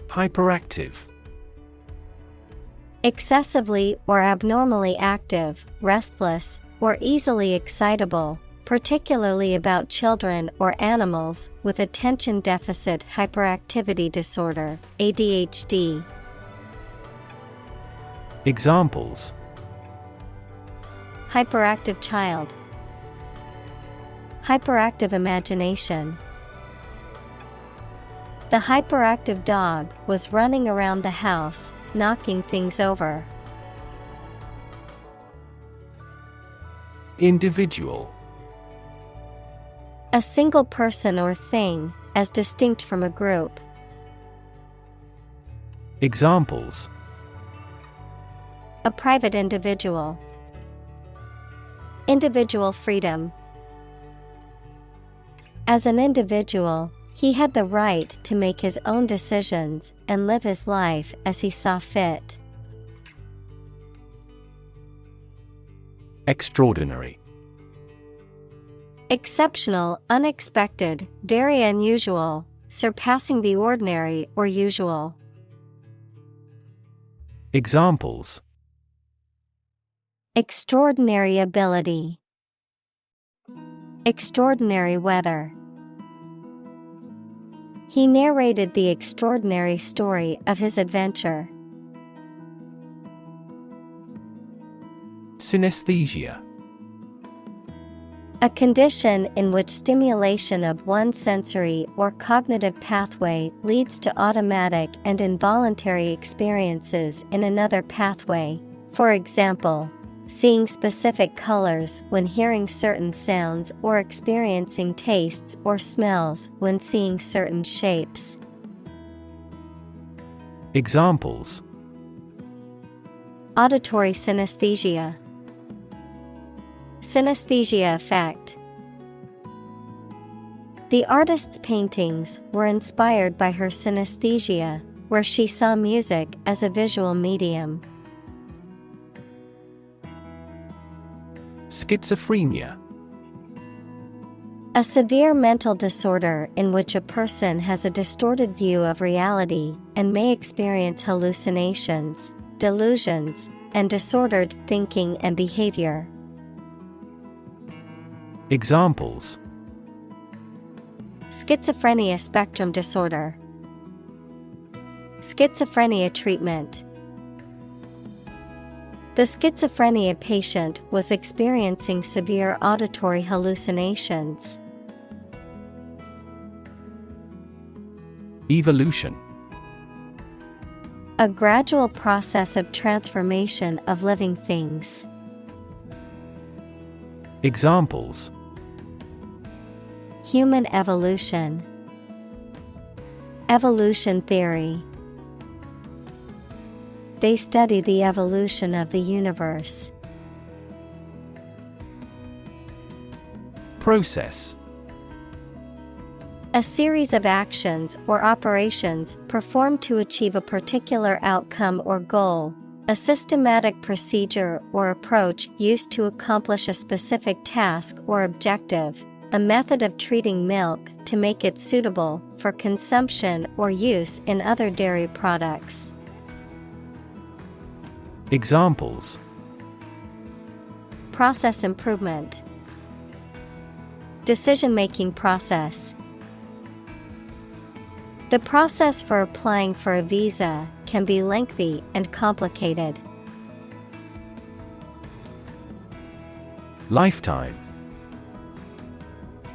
Hyperactive. Excessively or abnormally active, restless, or easily excitable, particularly about children or animals with attention deficit hyperactivity disorder, ADHD. Examples: hyperactive child, hyperactive imagination. The hyperactive dog was running around the house, knocking things over. Individual. A single person or thing, as distinct from a group. Examples: a private individual. Individual freedom. As an individual, he had the right to make his own decisions and live his life as he saw fit. Extraordinary. Exceptional, unexpected, very unusual, surpassing the ordinary or usual. Examples: extraordinary ability. Extraordinary weather. He narrated the extraordinary story of his adventure. Synesthesia. A condition in which stimulation of one sensory or cognitive pathway leads to automatic and involuntary experiences in another pathway. For example, seeing specific colors when hearing certain sounds or experiencing tastes or smells when seeing certain shapes. Examples: auditory synesthesia. Synesthesia effect. The artist's paintings were inspired by her synesthesia, where she saw music as a visual medium. Schizophrenia. A severe mental disorder in which a person has a distorted view of reality and may experience hallucinations, delusions, and disordered thinking and behavior. Examples: schizophrenia spectrum disorder. Schizophrenia treatment. The schizophrenia patient was experiencing severe auditory hallucinations. Evolution. A gradual process of transformation of living things. Examples: Human evolution. Evolution theory. They study the evolution of the universe. Process. A series of actions or operations performed to achieve a particular outcome or goal. A systematic procedure or approach used to accomplish a specific task or objective. A method of treating milk to make it suitable for consumption or use in other dairy products. Examples: Process improvement. Decision-making process. The process for applying for a visa can be lengthy and complicated. Lifetime.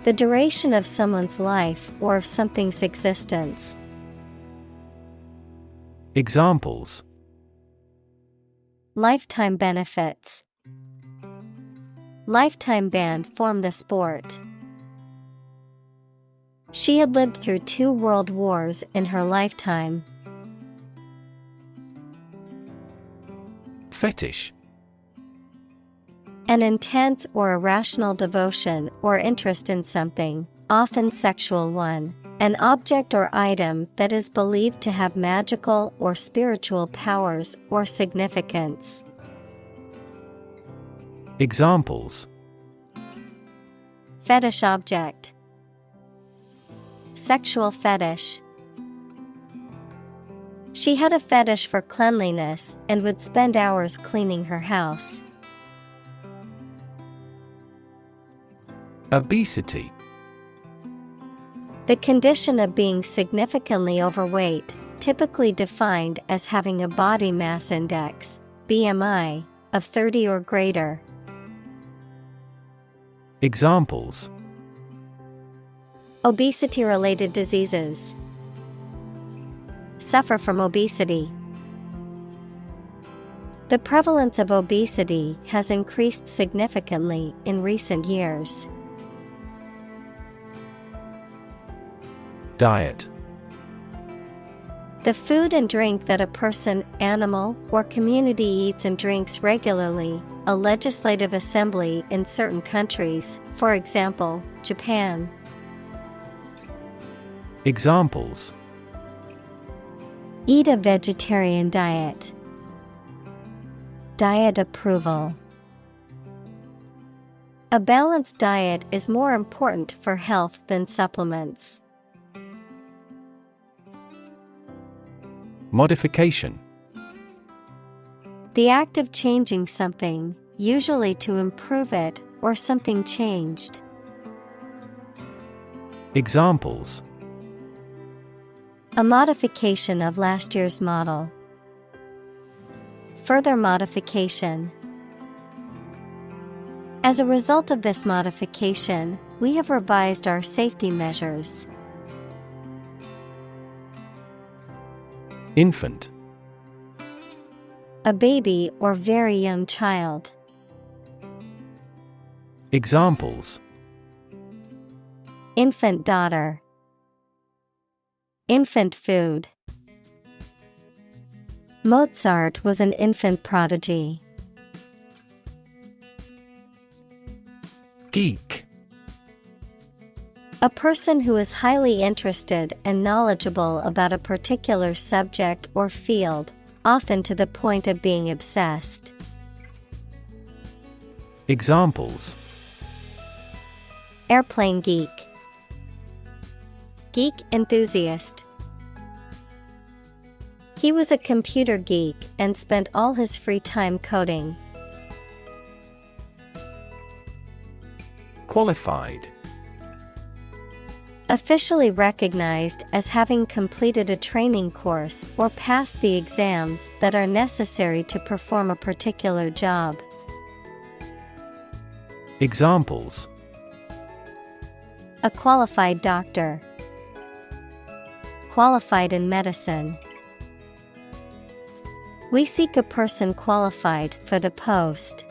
The duration of someone's life or of something's existence. Examples: Lifetime benefits. Lifetime ban from the sport. She had lived through 2 world wars in her lifetime. Fetish. An intense or irrational devotion or interest in something, often sexual one. An object or item that is believed to have magical or spiritual powers or significance. Examples: Fetish object. Sexual fetish. She had a fetish for cleanliness and would spend hours cleaning her house. Obesity. The condition of being significantly overweight, typically defined as having a body mass index, BMI, of 30 or greater. Examples: Obesity-related diseases. Suffer from obesity. The prevalence of obesity has increased significantly in recent years. Diet. The food and drink that a person, animal, or community eats and drinks regularly. A legislative assembly in certain countries, for example, Japan. Examples: Eat a vegetarian diet. Diet approval. A balanced diet is more important for health than supplements. Modification. The act of changing something, usually to improve it or something changed. Examples: A modification of last year's model. Further modification. As a result of this modification, we have revised our safety measures. Infant. A baby or very young child. Examples: Infant daughter. Infant food. Mozart was an infant prodigy. Geek. A person who is highly interested and knowledgeable about a particular subject or field, often to the point of being obsessed. Examples: Airplane geek. Geek enthusiast. He was a computer geek and spent all his free time coding. Qualified. Officially recognized as having completed a training course or passed the exams that are necessary to perform a particular job. Examples: A qualified doctor. Qualified in medicine. We seek a person qualified for the post.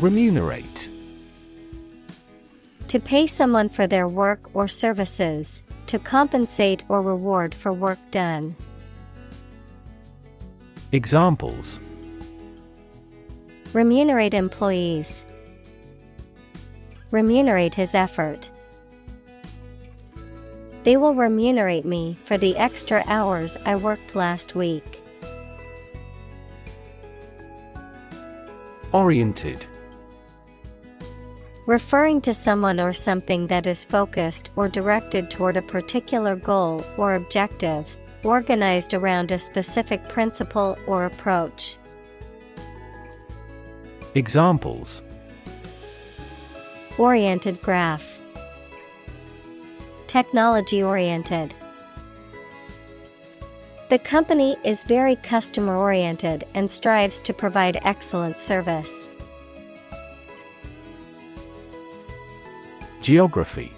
Remunerate. To pay someone for their work or services, to compensate or reward for work done. Examples: Remunerate employees. Remunerate his effort. They will remunerate me for the extra hours I worked last week. Oriented. Referring to someone or something that is focused or directed toward a particular goal or objective, organized around a specific principle or approach. Examples: Oriented graph. Technology-oriented. The company is very customer-oriented and strives to provide excellent service. Geography.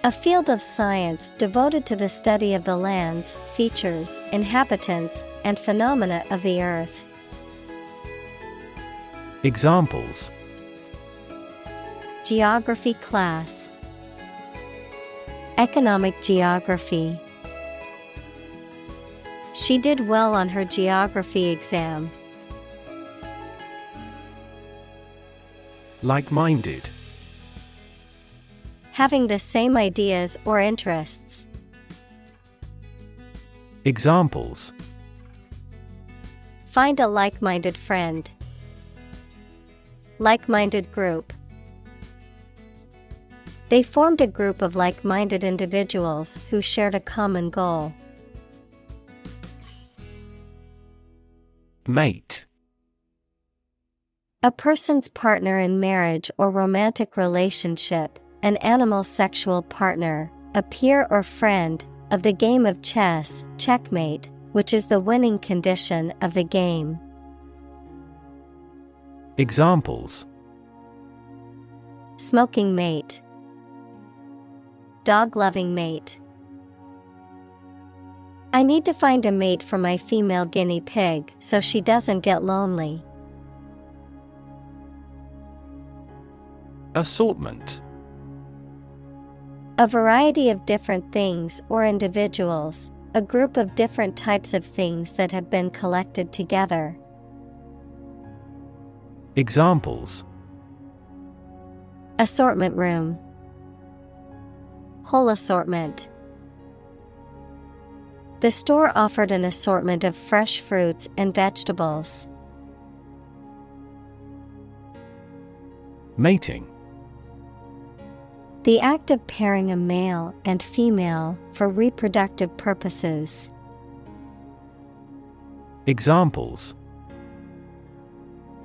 A field of science devoted to the study of the lands, features, inhabitants, and phenomena of the earth. Examples: Geography class. Economic geography. She did well on her geography exam. Like-minded. Having the same ideas or interests. Examples: Find a like-minded friend. Like-minded group. They formed a group of like-minded individuals who shared a common goal. Mate. A person's partner in marriage or romantic relationship, an animal's sexual partner, a peer or friend, of the game of chess, checkmate, which is the winning condition of the game. Examples: Smoking mate. Dog-loving mate. I need to find a mate for my female guinea pig so she doesn't get lonely. Assortment. A variety of different things or individuals, a group of different types of things that have been collected together. Examples: Assortment room. Whole assortment. The store offered an assortment of fresh fruits and vegetables. Mating. The act of pairing a male and female for reproductive purposes. Examples: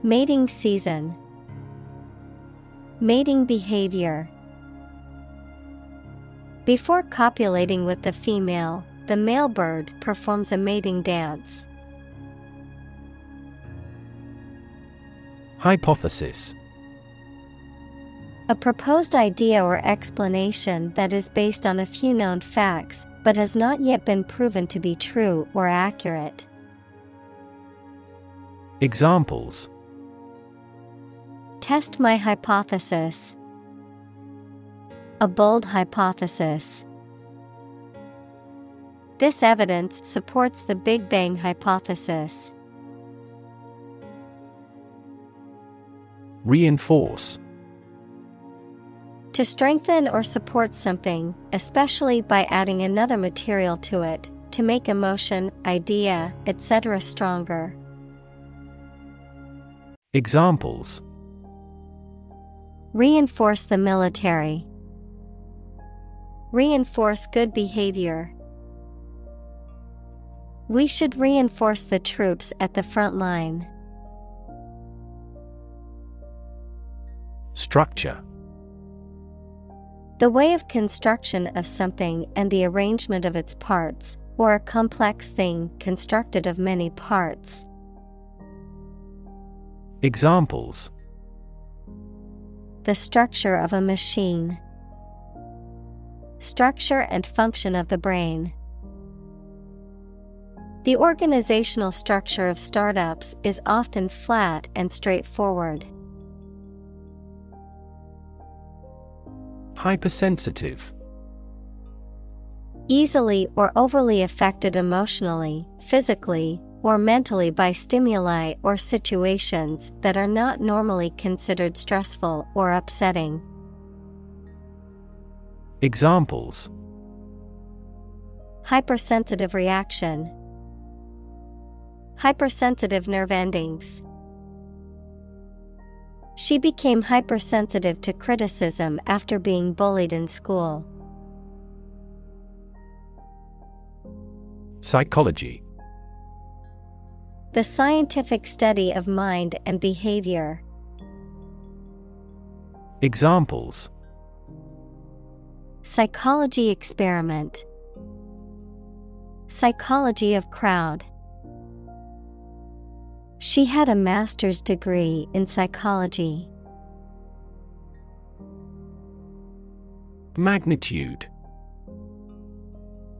Mating season. Mating behavior. Before copulating with the female, the male bird performs a mating dance. Hypothesis. A proposed idea or explanation that is based on a few known facts, but has not yet been proven to be true or accurate. Examples: Test my hypothesis. A bold hypothesis. This evidence supports the Big Bang hypothesis. Reinforce. To strengthen or support something, especially by adding another material to it, to make a motion, idea, etc. stronger. Examples: Reinforce the military. Reinforce good behavior. We should reinforce the troops at the front line. Structure. The way of construction of something and the arrangement of its parts, or a complex thing constructed of many parts. Examples: The structure of a machine. Structure and function of the brain. The organizational structure of startups is often flat and straightforward. Hypersensitive. Easily or overly affected emotionally, physically, or mentally by stimuli or situations that are not normally considered stressful or upsetting. Examples: Hypersensitive reaction. Hypersensitive nerve endings. She became hypersensitive to criticism after being bullied in school. Psychology. The scientific study of mind and behavior. Examples: Psychology experiment. Psychology of crowd. She had a master's degree in psychology. Magnitude.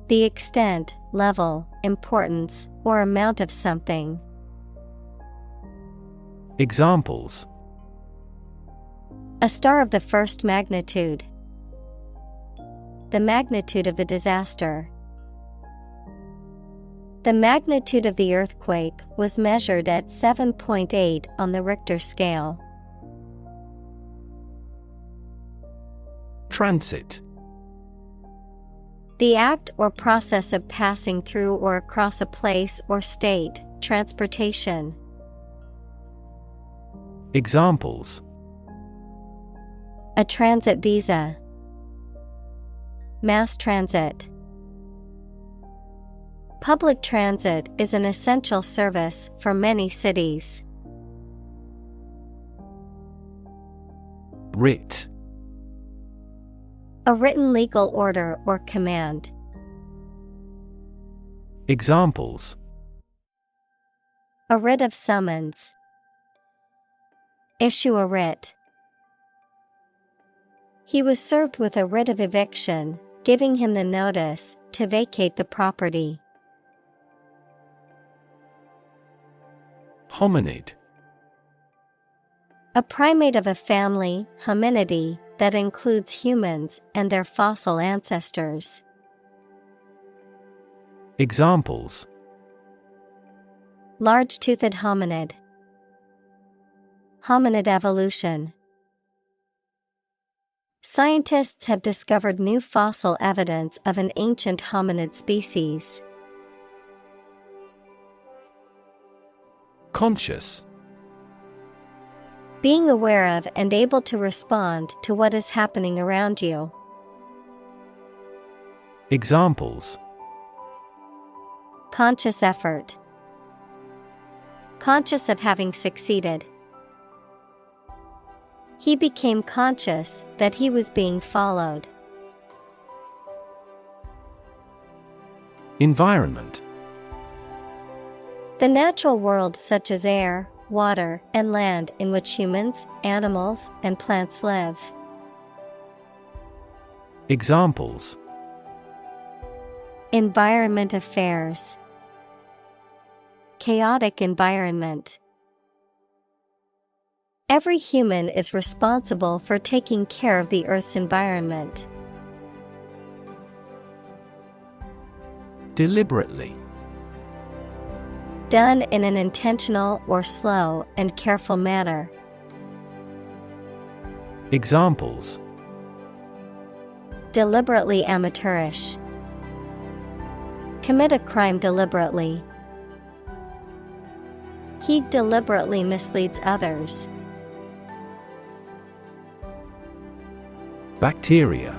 The extent, level, importance, or amount of something. Examples: A star of the first magnitude. The magnitude of the disaster. The magnitude of the earthquake was measured at 7.8 on the Richter scale. Transit. The act or process of passing through or across a place or state, transportation. Examples: A transit visa. Mass transit. Public transit is an essential service for many cities. Writ. A written legal order or command. Examples: A writ of summons. Issue a writ. He was served with a writ of eviction, giving him the notice to vacate the property. Hominid. A primate of a family, hominidae, that includes humans and their fossil ancestors. Examples: Large-toothed hominid. Hominid evolution. Scientists have discovered new fossil evidence of an ancient hominid species. Conscious. Being aware of and able to respond to what is happening around you. Examples: Conscious effort. Conscious of having succeeded. He became conscious that he was being followed. Environment. The natural world such as air, water, and land in which humans, animals, and plants live. Examples: Environment affairs. Chaotic environment. Every human is responsible for taking care of the Earth's environment. Deliberately. Done in an intentional or slow and careful manner. Examples: Deliberately amateurish. Commit a crime deliberately. He deliberately misleads others. Bacteria.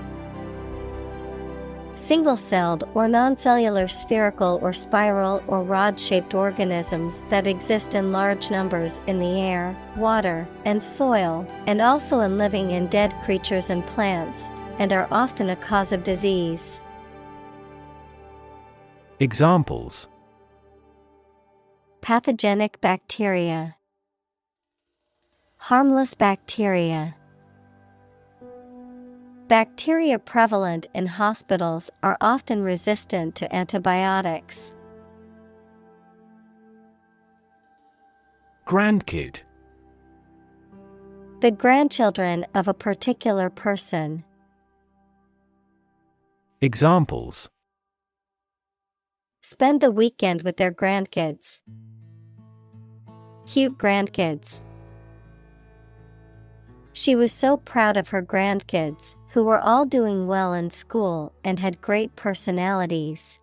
Single-celled or non-cellular spherical or spiral or rod-shaped organisms that exist in large numbers in the air, water, and soil, and also in living and dead creatures and plants, and are often a cause of disease. Examples: Pathogenic bacteria. Harmless bacteria. Bacteria prevalent in hospitals are often resistant to antibiotics. Grandkid. The grandchildren of a particular person. Examples. Spend the weekend with their grandkids. Cute grandkids. She was so proud of her grandkids, who were all doing well in school and had great personalities.